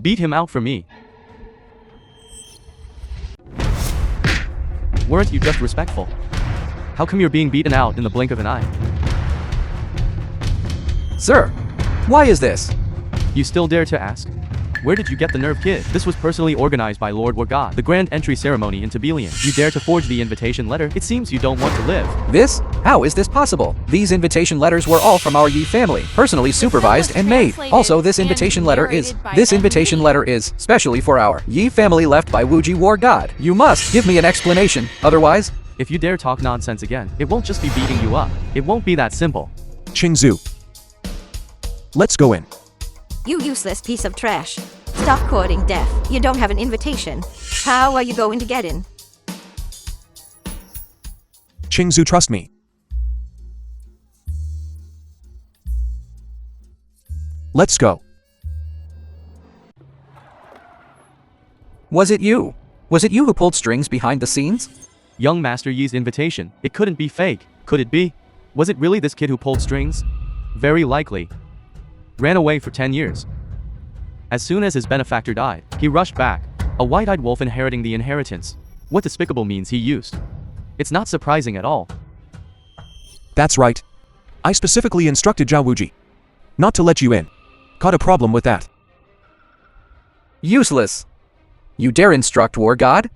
Speaker 2: Beat him out for me. Weren't you just respectful? How come you're being beaten out in the blink of an eye?
Speaker 7: Sir, why is this?
Speaker 2: You still dare to ask? Where did you get the nerve, kid? This was personally organized by Lord Wargod, the grand entry ceremony into Belian. You dare to forge the invitation letter? It seems you don't want to live.
Speaker 7: This? How is this possible? These invitation letters were all from our Yi family, personally supervised and made. Also, this invitation letter is specially for our Yi family left by Wuji Wargod. You must give me an explanation, otherwise...
Speaker 2: If you dare talk nonsense again, it won't just be beating you up. It won't be that simple.
Speaker 3: Qingzhu. Let's go in.
Speaker 1: You useless piece of trash. Stop courting death. You don't have an invitation. How are you going to get in?
Speaker 3: Qingzhu, trust me. Let's go.
Speaker 7: Was it you? Was it you who pulled strings behind the scenes?
Speaker 2: Young Master Yi's invitation. It couldn't be fake. Could it be? Was it really this kid who pulled strings? Very likely. Ran away for 10 years. As soon as his benefactor died, he rushed back, a white-eyed wolf inheriting the inheritance. What despicable means he used. It's not surprising at all.
Speaker 3: That's right. I specifically instructed Zhao Wuji not to let you in. Got a problem with that?
Speaker 7: Useless. You dare instruct War God?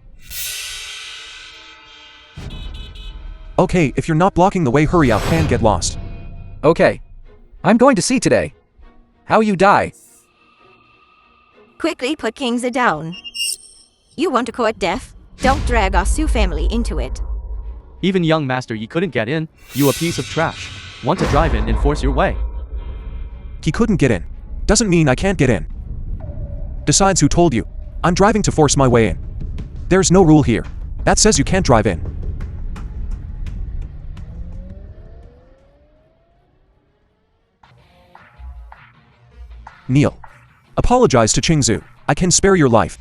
Speaker 3: Okay, if you're not blocking the way, hurry up and get lost.
Speaker 7: Okay. I'm going to see today how you die.
Speaker 1: Quickly put Kingza down. You want to court death? Don't drag our Su family into it.
Speaker 2: Even young Master Yi couldn't get in. You a piece of trash. Want to drive in and force your way?
Speaker 3: He couldn't get in. Doesn't mean I can't get in. Besides, who told you? I'm driving to force my way in. There's no rule here that says you can't drive in. Kneel. Apologize to Qingzhu. I can spare your life.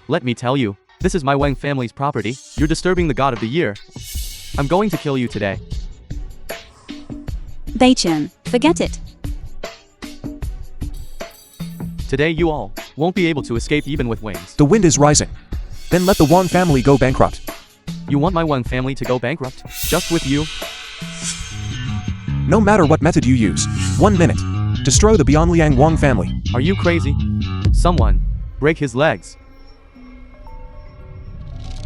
Speaker 2: Let me tell you, this is my Wang family's property. You're disturbing the god of the year. I'm going to kill you today.
Speaker 4: Betrayal, forget it.
Speaker 2: Today you all won't be able to escape even with wings.
Speaker 3: The wind is rising. Then let the Wang family go bankrupt.
Speaker 2: You want my Wang family to go bankrupt? Just with you?
Speaker 3: No matter what method you use. 1 minute. Destroy the Bianliang Wang family.
Speaker 2: Are you crazy? Someone break his legs.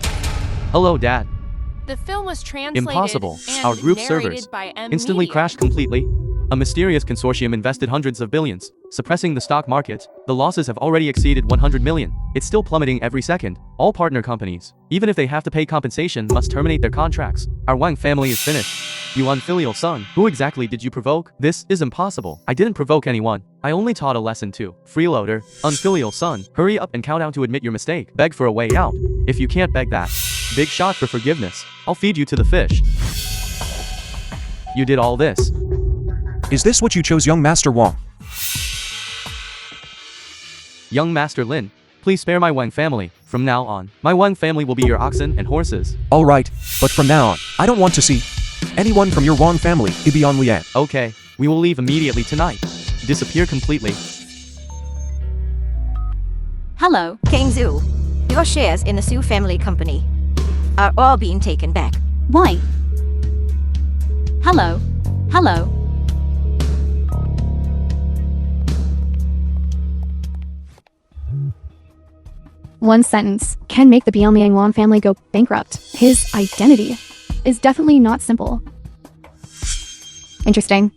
Speaker 5: The
Speaker 2: Hello, Dad.
Speaker 5: film was translated
Speaker 2: Impossible.
Speaker 5: and
Speaker 2: Our group
Speaker 5: narrated
Speaker 2: servers
Speaker 5: by M
Speaker 2: instantly
Speaker 5: Media.
Speaker 2: crashed completely. A mysterious consortium invested hundreds of billions, suppressing the stock market. The losses have already exceeded 100 million. It's still plummeting every second. All partner companies, even if they have to pay compensation, must terminate their contracts. Our Wang family is finished. You unfilial son, who exactly did you provoke? This is impossible. I didn't provoke anyone. I only taught a lesson to freeloader, unfilial son. Hurry up and count down to admit your mistake. Beg for a way out. If you can't beg that, big shot for forgiveness. I'll feed you to the fish. You did all this.
Speaker 3: Is this what you chose, young Master Wang?
Speaker 2: Young Master Lin, please spare my Wang family. From now on, my Wang family will be your oxen and horses.
Speaker 3: Alright, but from now on, I don't want to see anyone from your Wang family beyond Lian.
Speaker 2: Okay, we will leave immediately tonight. Disappear completely.
Speaker 4: Hello.
Speaker 1: Qingzhu, your shares in the Su family company are all being taken back.
Speaker 4: Why? Hello. Hello.
Speaker 6: One sentence can make the Bielmiang Wang family go bankrupt. His identity is definitely not simple. Interesting.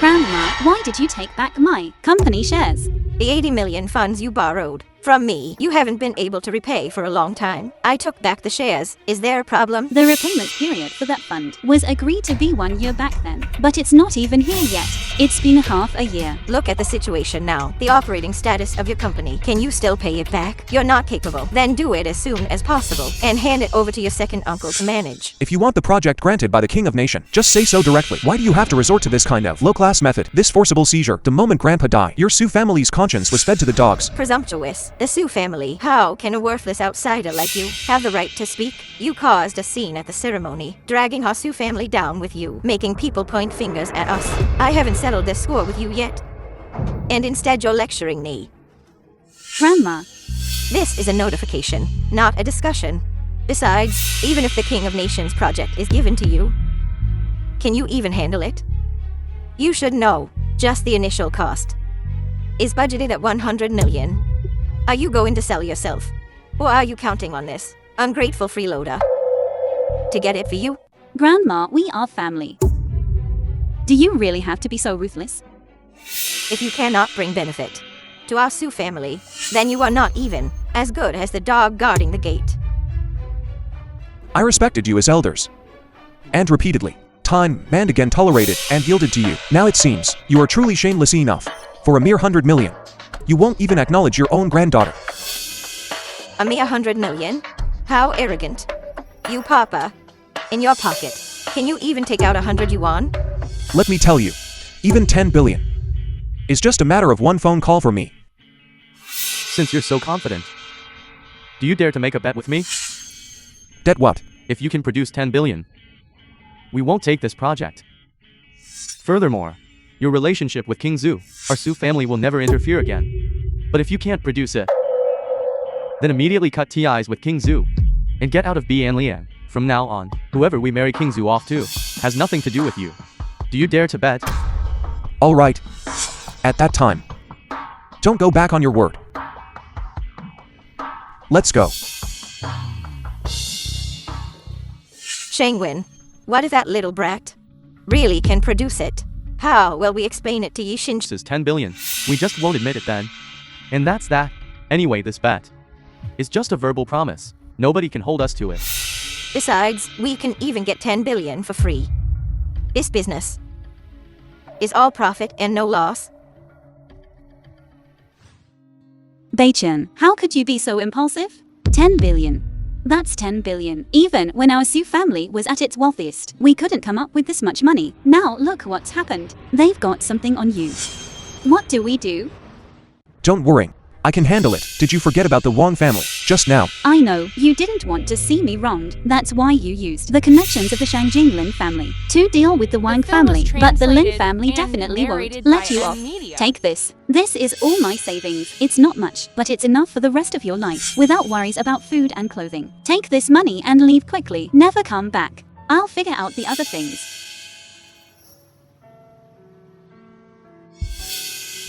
Speaker 4: Grandma, why did you take back my company shares?
Speaker 1: The 80 million funds you borrowed from me, you haven't been able to repay for a long time. I took back the shares. Is there a problem?
Speaker 4: The repayment period for that fund was agreed to be 1 year back then, but it's not even here yet. It's been half a year.
Speaker 1: Look at the situation now. The operating status of your company. Can you still pay it back? You're not capable. Then do it as soon as possible and hand it over to your second uncle to manage.
Speaker 3: If you want the project granted by the King of Nation, just say so directly. Why do you have to resort to this kind of low-class method? This forcible seizure, the moment Grandpa died, your Su family's conscience was fed to the dogs.
Speaker 1: Presumptuous. The Su family. How can a worthless outsider like you have the right to speak? You caused a scene at the ceremony, dragging our Su family down with you, making people point fingers at us. I haven't settled this score with you yet. And instead you're lecturing me.
Speaker 4: Grandma,
Speaker 1: This is a notification, not a discussion. Besides, even if the King of Nations project is given to you, can you even handle it? You should know, just the initial cost is budgeted at 100 million. Are you going to sell yourself? Or are you counting on this ungrateful freeloader to get it for you?
Speaker 4: Grandma, we are family. Do you really have to be so ruthless?
Speaker 1: If you cannot bring benefit to our Su family, then you are not even as good as the dog guarding the gate.
Speaker 3: I respected you as elders. And repeatedly, time and again tolerated and yielded to you. Now it seems, you are truly shameless enough. For a mere 100 million. You won't even acknowledge your own granddaughter.
Speaker 1: A mere 100 million? How arrogant. You papa, in your pocket, can you even take out 100 yuan?
Speaker 3: Let me tell you, even 10 billion is just a matter of one phone call for me.
Speaker 2: Since you're so confident, do you dare to make a bet with me?
Speaker 3: Bet what?
Speaker 2: If you can produce 10 billion, we won't take this project. Furthermore, your relationship with King Zhu, our Su family will never interfere again. But if you can't produce it, then immediately cut ties with King Zhu and get out of Bianlian. From now on, whoever we marry King Zhu off to has nothing to do with you. Do you dare to bet?
Speaker 3: All right. At that time. Don't go back on your word. Let's go.
Speaker 1: Shangwin, what if that little brat really can produce it? How will we explain it to Yixin?
Speaker 2: Is 10 billion. We just won't admit it then. And that's that. Anyway, this bet is just a verbal promise. Nobody can hold us to it.
Speaker 1: Besides, we can even get 10 billion for free. This business is all profit and no loss.
Speaker 4: Beichen, how could you be so impulsive? 10 billion. That's 10 billion. Even when our Su family was at its wealthiest, we couldn't come up with this much money. Now look what's happened. They've got something on you. What do we do?
Speaker 3: Don't worry. I can handle it. Did you forget about the Wang family just now?
Speaker 4: I know, you didn't want to see me wronged. That's why you used the connections of the Shangjing Lin family to deal with the Wang
Speaker 5: film was
Speaker 4: family. But the Lin
Speaker 5: translated
Speaker 4: family
Speaker 5: and
Speaker 4: definitely won't
Speaker 5: narrated
Speaker 4: let
Speaker 5: by
Speaker 4: you off.
Speaker 5: Media.
Speaker 4: Take this. This is all my savings. It's not much, but it's enough for the rest of your life, without worries about food and clothing. Take this money and leave quickly. Never come back. I'll figure out the other things.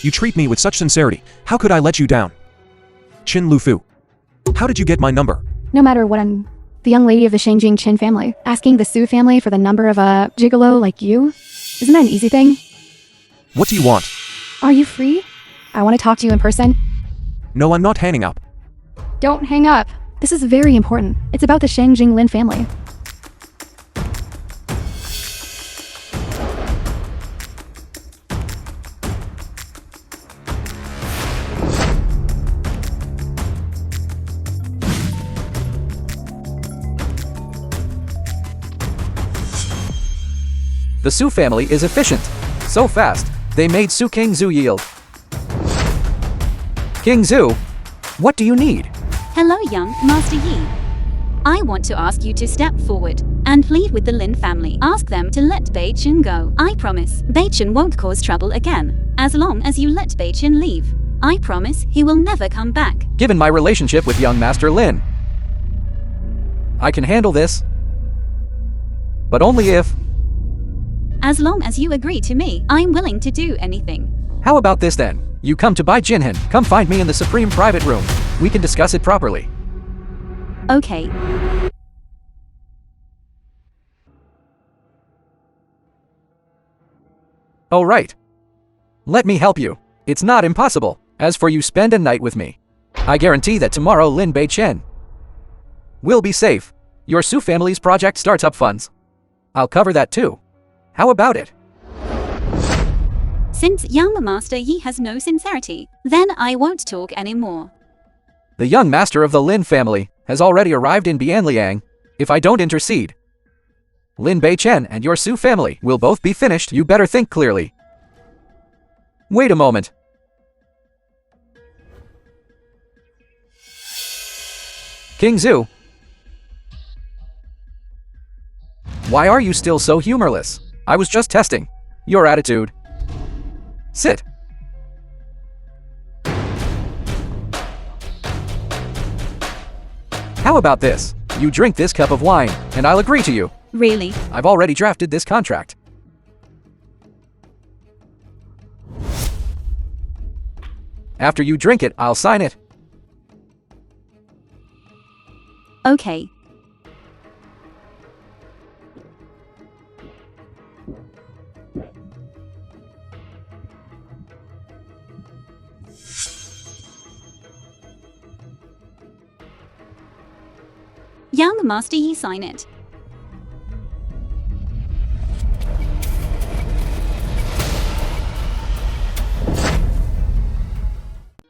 Speaker 3: You treat me with such sincerity. How could I let you down? Qin Lufu. How did you get my number?
Speaker 6: No matter what, I'm the young lady of the Shangjing Qin family. Asking the Su family for the number of a gigolo like you? Isn't that an easy thing?
Speaker 3: What do you want?
Speaker 6: Are you free? I want to talk to you in person.
Speaker 3: No, I'm not hanging up.
Speaker 6: Don't hang up. This is very important. It's about the Shangjing Lin family.
Speaker 7: The Su family is efficient. So fast, they made Su King Zhu yield. King Zhu, what do you need?
Speaker 4: Hello, young Master Yi. I want to ask you to step forward and plead with the Lin family. Ask them to let Beichen go. I promise Beichen won't cause trouble again, as long as you let Beichen leave. I promise he will never come back.
Speaker 7: Given my relationship with young Master Lin, I can handle this. But only if
Speaker 4: As long as you agree to me, I'm willing to do anything.
Speaker 7: How about this then? You come to buy Jinhin, come find me in the Supreme private room. We can discuss it properly.
Speaker 4: Okay.
Speaker 7: Oh right. Let me help you. It's not impossible. As for you, spend a night with me. I guarantee that tomorrow Lin Bei-chen will be safe. Your Su family's project startup funds. I'll cover that too. How about it?
Speaker 4: Since young Master Yi has no sincerity, then I won't talk anymore.
Speaker 7: The young master of the Lin family has already arrived in Bianliang. If I don't intercede, Lin Bei-chen and your Su family will both be finished. You better think clearly. Wait a moment. King Zhu. Why are you still so humorless? I was just testing your attitude. Sit. How about this? You drink this cup of wine, and I'll agree to you.
Speaker 4: Really?
Speaker 7: I've already drafted this contract. After you drink it, I'll sign it.
Speaker 4: Okay. Young Master Yi, sign it.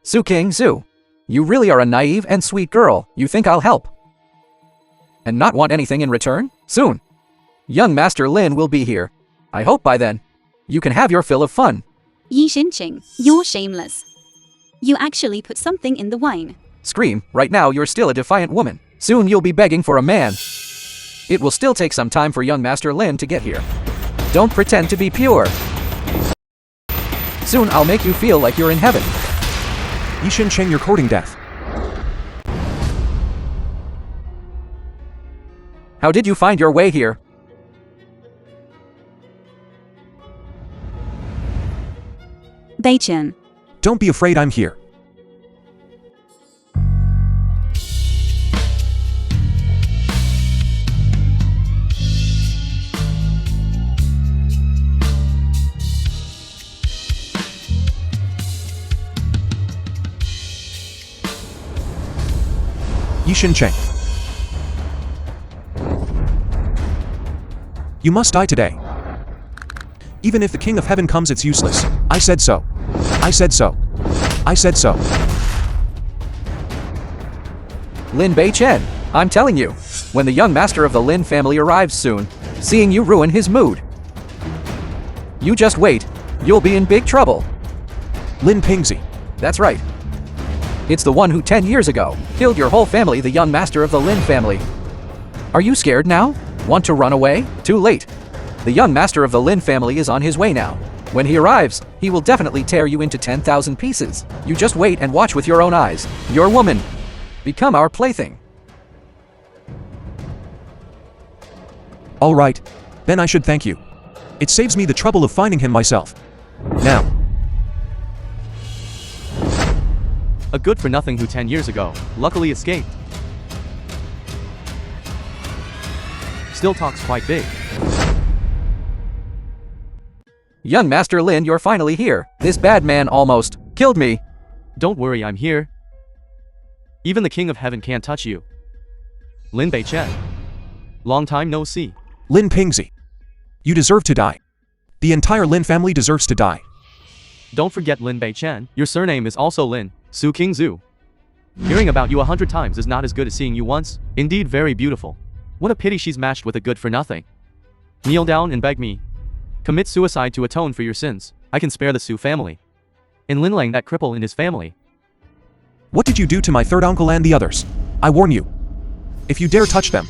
Speaker 7: Su King Zhu, you really are a naive and sweet girl. You think I'll help and not want anything in return? Soon, young Master Lin will be here. I hope by then, you can have your fill of fun.
Speaker 4: Yi Xinqing, you're shameless. You actually put something in the wine.
Speaker 7: Scream, right now you're still a defiant woman. Soon you'll be begging for a man. It will still take some time for young Master Lin to get here. Don't pretend to be pure. Soon I'll make you feel like you're in heaven.
Speaker 3: Qiangsheng, you're courting death.
Speaker 7: How did you find your way here?
Speaker 4: Bei-chen.
Speaker 3: Don't be afraid, I'm here. Qiangsheng. You must die today. Even if the King of Heaven comes, it's useless. I said so. I said so. I said so.
Speaker 7: Lin Bei-chen, I'm telling you, when the young master of the Lin family arrives soon, seeing you ruin his mood. You just wait, you'll be in big trouble.
Speaker 3: Lin Pingzi.
Speaker 7: That's right. It's the one who 10 years ago killed your whole family, the young master of the Lin family. Are you scared now? Want to run away? Too late. The young master of the Lin family is on his way now. When he arrives, he will definitely tear you into 10,000 pieces. You just wait and watch with your own eyes. Your woman. Become our plaything.
Speaker 3: All right. Then I should thank you. It saves me the trouble of finding him myself. Now.
Speaker 2: A good-for-nothing who 10 years ago luckily escaped. Still talks quite big.
Speaker 7: Young Master Lin, you're finally here. This bad man almost killed me.
Speaker 2: Don't worry, I'm here. Even the King of Heaven can't touch you. Lin Bei-chen. Long time no see.
Speaker 3: Lin Pingzi. You deserve to die. The entire Lin family deserves to die.
Speaker 2: Don't forget Lin Bei-chen. Your surname is also Lin, Su King Zhu. Hearing about you 100 times is not as good as seeing you once. Indeed, very beautiful. What a pity she's matched with a good-for-nothing. Kneel down and beg me. Commit suicide to atone for your sins. I can spare the Su family. And Lin Lang, that cripple, in his family.
Speaker 3: What did you do to my third uncle and the others? I warn you. If you dare touch them,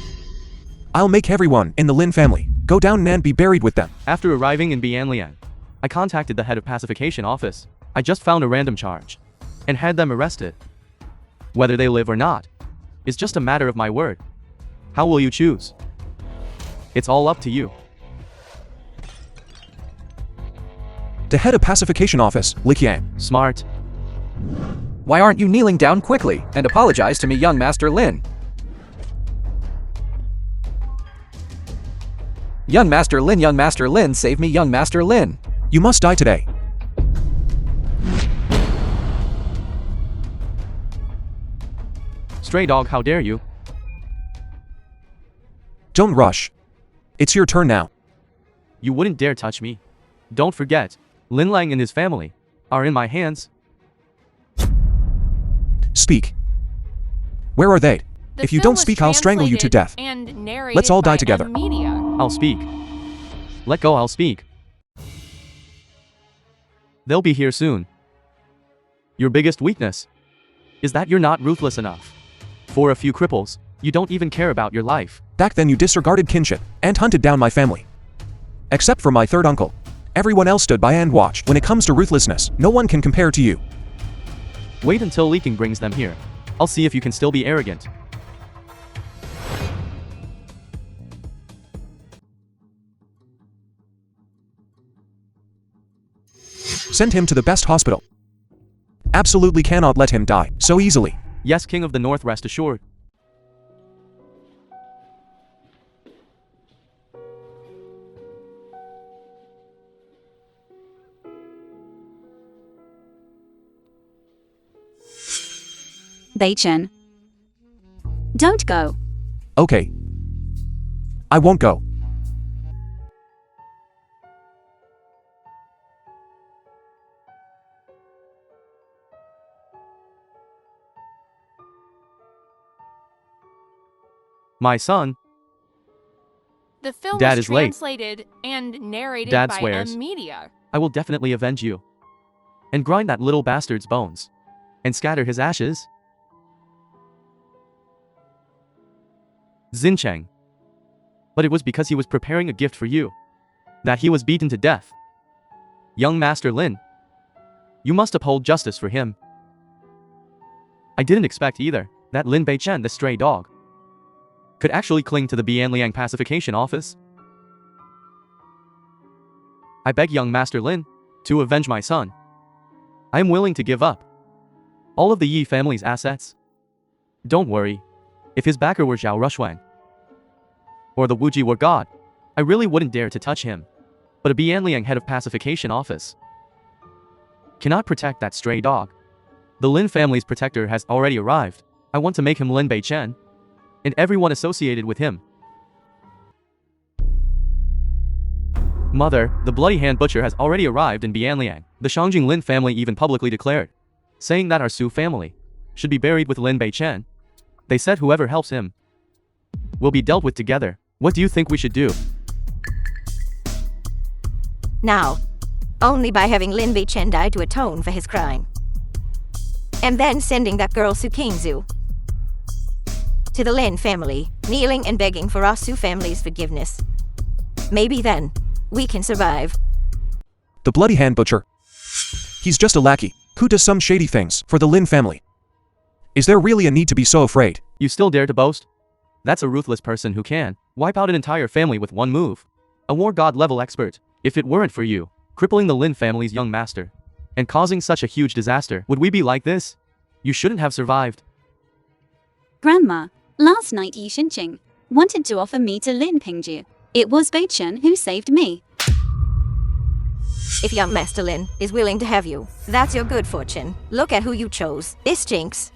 Speaker 3: I'll make everyone in the Lin family go down and be buried with them.
Speaker 2: After arriving in Bianliang, I contacted the head of pacification office. I just found a random charge and had them arrested. Whether they live or not is just a matter of my word. How will you choose? It's all up to you.
Speaker 3: The head of pacification office, Qiangsheng.
Speaker 2: Smart.
Speaker 7: Why aren't you kneeling down quickly and apologize to me, young Master Lin? Young Master Lin, save me, young Master Lin.
Speaker 3: You must die today.
Speaker 2: Stray dog, how dare you?
Speaker 3: Don't rush. It's your turn now.
Speaker 2: You wouldn't dare touch me. Don't forget, Lin Lang and his family are in my hands.
Speaker 3: Speak. Where are they?
Speaker 5: The
Speaker 3: If you
Speaker 5: film
Speaker 3: don't
Speaker 5: was
Speaker 3: speak, I'll strangle you to
Speaker 5: translated
Speaker 3: death.
Speaker 5: and narrated
Speaker 3: Let's all die
Speaker 5: by
Speaker 3: together.
Speaker 5: Media.
Speaker 2: I'll speak. Let go, I'll speak. They'll be here soon. Your biggest weakness is that you're not ruthless enough. For a few cripples, you don't even care about your life.
Speaker 3: Back then you disregarded kinship and hunted down my family. Except for my third uncle. Everyone else stood by and watched. When it comes to ruthlessness, no one can compare to you.
Speaker 2: Wait until leaking brings them here. I'll see if you can still be arrogant.
Speaker 3: Send him to the best hospital. Absolutely cannot let him die so easily.
Speaker 2: Yes, King of the North, rest assured.
Speaker 4: Beichen. Don't go.
Speaker 3: Okay. I won't go.
Speaker 2: My son,
Speaker 5: The film
Speaker 2: Dad
Speaker 5: was
Speaker 2: is late.
Speaker 5: translated and narrated
Speaker 2: Dad
Speaker 5: by
Speaker 2: swears.
Speaker 5: Media.
Speaker 2: I will definitely avenge you. And grind that little bastard's bones. And scatter his ashes. Qiangsheng. But it was because he was preparing a gift for you that he was beaten to death. Young Master Lin, you must uphold justice for him. I didn't expect either that Lin Beichen, the stray dog, could actually cling to the Bianliang pacification office. I beg young Master Lin to avenge my son. I am willing to give up all of the Yi family's assets. Don't worry, if his backer were Zhao Rushwang or the Wuji were God, I really wouldn't dare to touch him. But a Bianliang head of pacification office cannot protect that stray dog. The Lin family's protector has already arrived. I want to make him Lin Beichen and everyone associated with him. Mother, the bloody hand butcher has already arrived in Bianliang. The Shangjing Lin family even publicly declared, saying that our Su family should be buried with Lin Beichen. They said whoever helps him will be dealt with together. What do you think we should do?
Speaker 1: Now, only by having Lin Beichen die to atone for his crime. And then sending that girl Su Kingzu to the Lin family, kneeling and begging for our Su family's forgiveness. Maybe then, we can survive.
Speaker 3: The bloody hand butcher. He's just a lackey who does some shady things for the Lin family. Is there really a need to be so afraid?
Speaker 2: You still dare to boast? That's a ruthless person who can wipe out an entire family with one move. A war god level expert. If it weren't for you, crippling the Lin family's young master and causing such a huge disaster, would we be like this? You shouldn't have survived.
Speaker 4: Grandma, last night Yi Xinqing wanted to offer me to Lin Pingju. It was Beichen who saved me.
Speaker 1: If young Master Lin is willing to have you, that's your good fortune. Look at who you chose. This Jinx.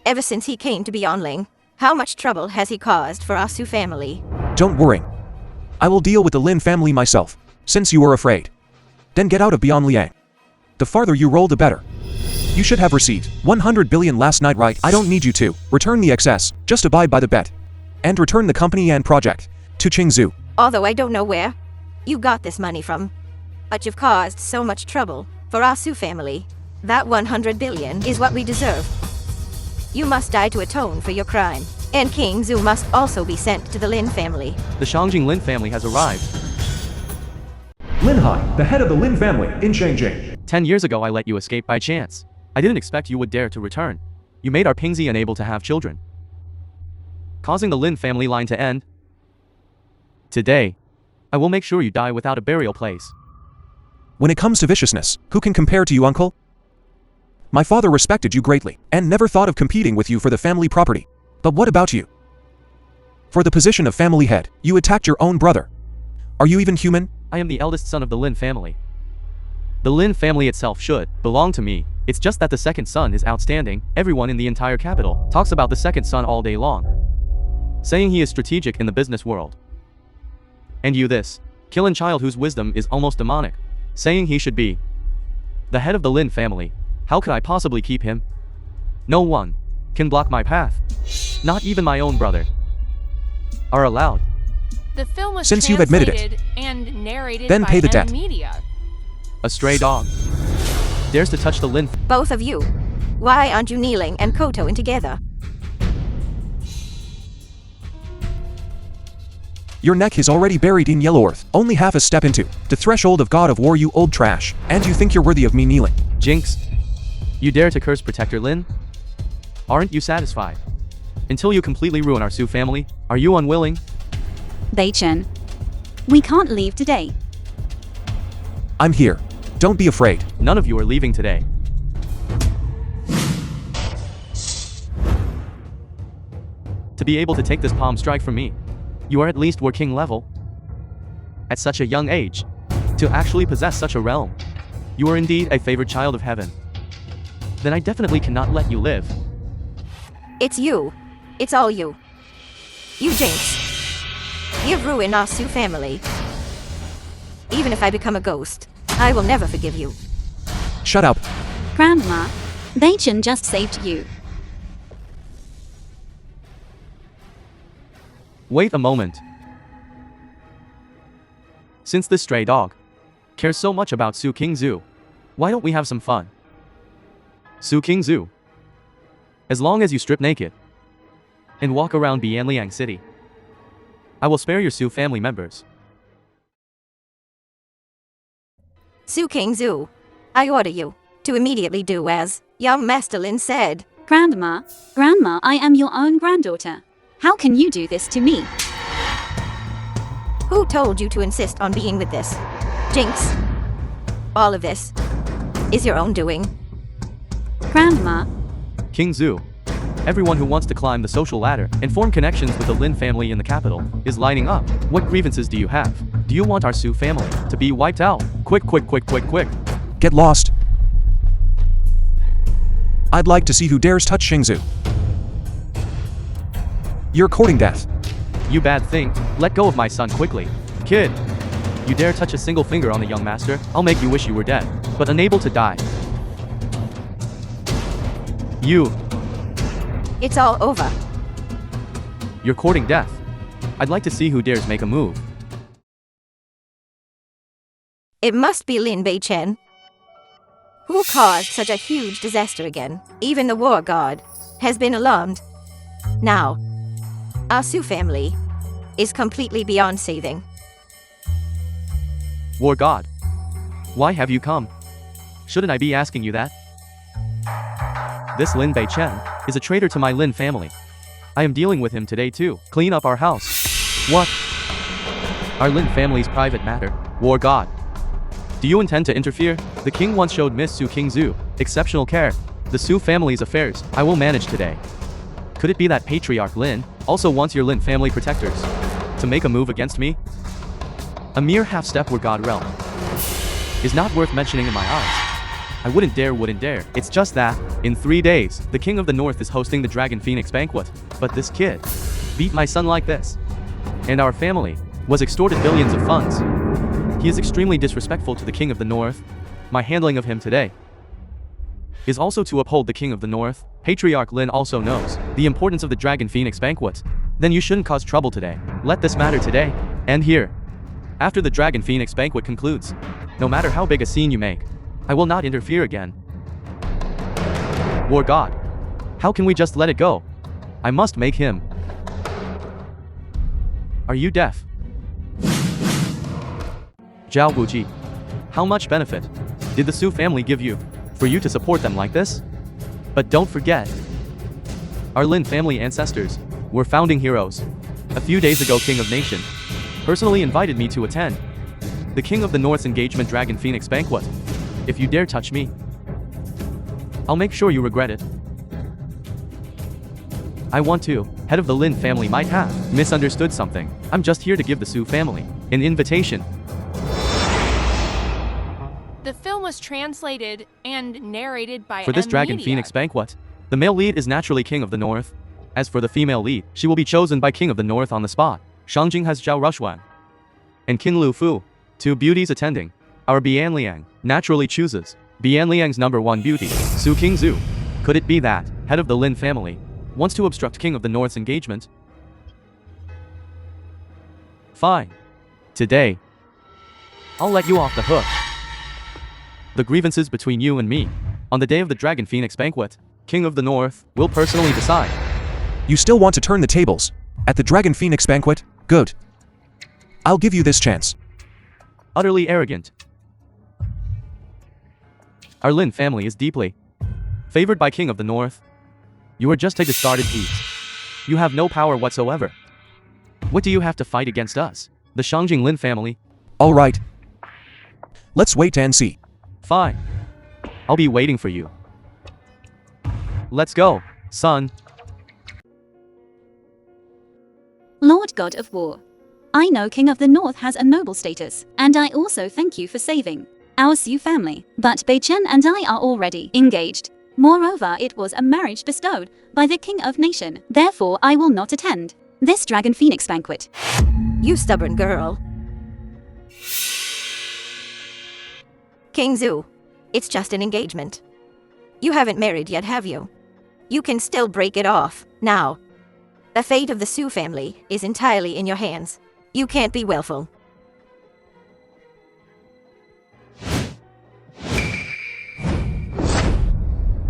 Speaker 1: Ever since he came to Bianling, how much trouble has he caused for our Su family?
Speaker 3: Don't worry. I will deal with the Lin family myself, since you were afraid. Then get out of Bianliang. The farther you roll, the better. You should have received 100 billion last night, right? I don't need you to return the excess, just abide by the bet. And return the company and project to Qingzhou.
Speaker 1: Although I don't know where you got this money from, but you've caused so much trouble for our Su family. That 100 billion is what we deserve. You must die to atone for your crime. And King Zhu must also be sent to the Lin family.
Speaker 2: The Shangjing Lin family has arrived.
Speaker 8: Lin Hai, the head of the Lin family in Qiangsheng.
Speaker 2: 10 years ago I let you escape by chance. I didn't expect you would dare to return. You made our Pingzi unable to have children, causing the Lin family line to end. Today, I will make sure you die without a burial place.
Speaker 3: When it comes to viciousness, who can compare to you, uncle? My father respected you greatly, and never thought of competing with you for the family property. But what about you? For the position of family head, you attacked your own brother. Are you even human?
Speaker 2: I am the eldest son of the Lin family. The Lin family itself should belong to me. It's just that the second son is outstanding. Everyone in the entire capital talks about the second son all day long, saying he is strategic in the business world. And you this, Killen child whose wisdom is almost demonic, saying he should be the head of the Lin family. How could I possibly keep him? No one can block my path. Not even my own brother are allowed.
Speaker 5: The film was
Speaker 3: Since you've admitted it,
Speaker 5: translated and narrated
Speaker 3: then
Speaker 5: by
Speaker 3: pay the debt.
Speaker 5: Media.
Speaker 2: A stray dog dares to touch the Lin.
Speaker 1: Both of you. Why aren't you kneeling and kotoing together?
Speaker 3: Your neck is already buried in yellow earth, only half a step into the threshold of God of War, you old trash, and you think you're worthy of me kneeling.
Speaker 2: Jinx, you dare to curse Protector Lin? Aren't you satisfied? Until you completely ruin our Su family, are you unwilling?
Speaker 4: Beichen. We can't leave today.
Speaker 3: I'm here. Don't be afraid.
Speaker 2: None of you are leaving today. To be able to take this palm strike from me, you are at least War King level. At such a young age, to actually possess such a realm, you are indeed a favored child of heaven. Then I definitely cannot let you live.
Speaker 1: It's you. It's all you. You Jinx. You've ruined our Su family. Even if I become a ghost, I will never forgive you.
Speaker 3: Shut up.
Speaker 4: Grandma, Beichen just saved you.
Speaker 2: Wait a moment. Since this stray dog cares so much about Su King Zhu, why don't we have some fun? Su King Zhu, as long as you strip naked and walk around Bianliang City, I will spare your Su family members.
Speaker 1: Su King Zhu, I order you to immediately do as young Master Lin said.
Speaker 4: Grandma, I am your own granddaughter. How can you do this to me?
Speaker 1: Who told you to insist on being with this? Jinx, all of this is your own doing.
Speaker 4: Grandma,
Speaker 2: King Zhu, everyone who wants to climb the social ladder and form connections with the Lin family in the capital is lining up. What grievances do you have? Do you want our Su family to be wiped out? Quick.
Speaker 3: Get lost. I'd like to see who dares touch Shingzhu. You're courting death.
Speaker 2: You bad thing, let go of my son quickly. Kid, you dare touch a single finger on the young master, I'll make you wish you were dead, but unable to die. You,
Speaker 1: It's all over.
Speaker 2: you're courting death. I'd like to see who dares make a move.
Speaker 1: It must be Lin Beichen. Who caused such a huge disaster again? Even the war god has been alarmed. Now, our Su family is completely beyond saving.
Speaker 2: War God, why have you come? Shouldn't I be asking you that? This Lin Beichen is a traitor to my Lin family. I am dealing with him today too. Clean up our house. What? Our Lin family's private matter. War God, do you intend to interfere? The king once showed Miss Su King Zhu exceptional care. The Su family's affairs I will manage today. Could it be that Patriarch Lin also wants your Lin family protectors to make a move against me? A mere half-step War God realm is not worth mentioning in my eyes. I wouldn't dare. It's just that, in 3 days, the King of the North is hosting the Dragon Phoenix banquet. But this kid beat my son like this. And our family was extorted billions of funds. He is extremely disrespectful to the King of the North. My handling of him today is also to uphold the King of the North. Patriarch Lin also knows the importance of the Dragon Phoenix banquet. Then you shouldn't cause trouble today. Let this matter today end here. After the Dragon Phoenix banquet concludes, no matter how big a scene you make, I will not interfere again. War God, how can we just let it go? I must make him. Are you deaf? Zhao Wuji, how much benefit did the Su family give you for you to support them like this? But don't forget, our Lin family ancestors were founding heroes. A few days ago, King of Nation personally invited me to attend the King of the North's engagement Dragon Phoenix banquet. If you dare touch me, I'll make sure you regret it. I want to. Head of the Lin family might have misunderstood something. I'm just here to give the Su family an invitation.
Speaker 5: The film was translated and narrated by
Speaker 2: For this
Speaker 5: M
Speaker 2: Dragon
Speaker 5: Media.
Speaker 2: Phoenix banquet, the male lead is naturally King of the North. As for the female lead, she will be chosen by King of the North on the spot. Shangjing has Zhao Rushwan and Qin Lu Fu, two beauties attending. Our Bian Liang naturally chooses Bian Liang's #1 beauty, Su Qingzhu. Could it be that head of the Lin family wants to obstruct King of the North's engagement? Fine. Today, I'll let you off the hook. The grievances between you and me. On the day of the Dragon Phoenix banquet, King of the North will personally decide.
Speaker 3: You still want to turn the tables? At the Dragon Phoenix banquet? Good. I'll give you this chance.
Speaker 2: Utterly arrogant. Our Lin family is deeply favored by King of the North. You are just a discarded piece. You have no power whatsoever. What do you have to fight against us, the Shangjing Lin family?
Speaker 3: All right. Let's wait and see.
Speaker 2: Fine. I'll be waiting for you. Let's go, son.
Speaker 4: Lord God of War. I know King of the North has a noble status, and I also thank you for saving our Su family. But Bei Chen and I are already engaged. Moreover, it was a marriage bestowed by the King of Nation. Therefore, I will not attend this Dragon Phoenix banquet.
Speaker 1: You stubborn girl. King Zhu, it's just an engagement. You haven't married yet, have you? You can still break it off, now. The fate of the Su family is entirely in your hands. You can't be willful.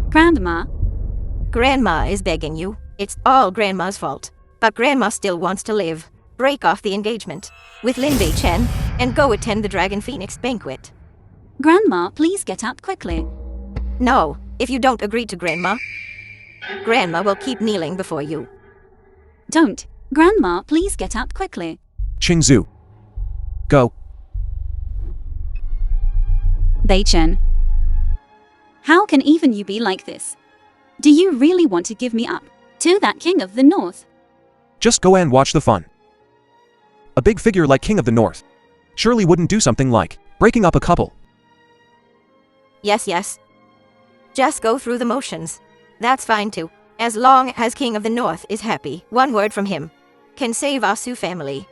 Speaker 4: Grandma,
Speaker 1: Grandma is begging you. It's all Grandma's fault. But Grandma still wants to live. Break off the engagement with Lin Bei Chen and go attend the Dragon Phoenix banquet.
Speaker 4: Grandma, please get up quickly.
Speaker 1: No, if you don't agree to Grandma, Grandma will keep kneeling before you.
Speaker 4: Don't. Grandma, please get up quickly.
Speaker 3: Qingzhu. Go.
Speaker 4: Bei Chen. How can even you be like this? Do you really want to give me up to that King of the North?
Speaker 3: Just go and watch the fun. A big figure like King of the North surely wouldn't do something like breaking up a couple.
Speaker 1: Yes. Just go through the motions. That's fine too. As long as King of the North is happy, one word from him can save our Su family.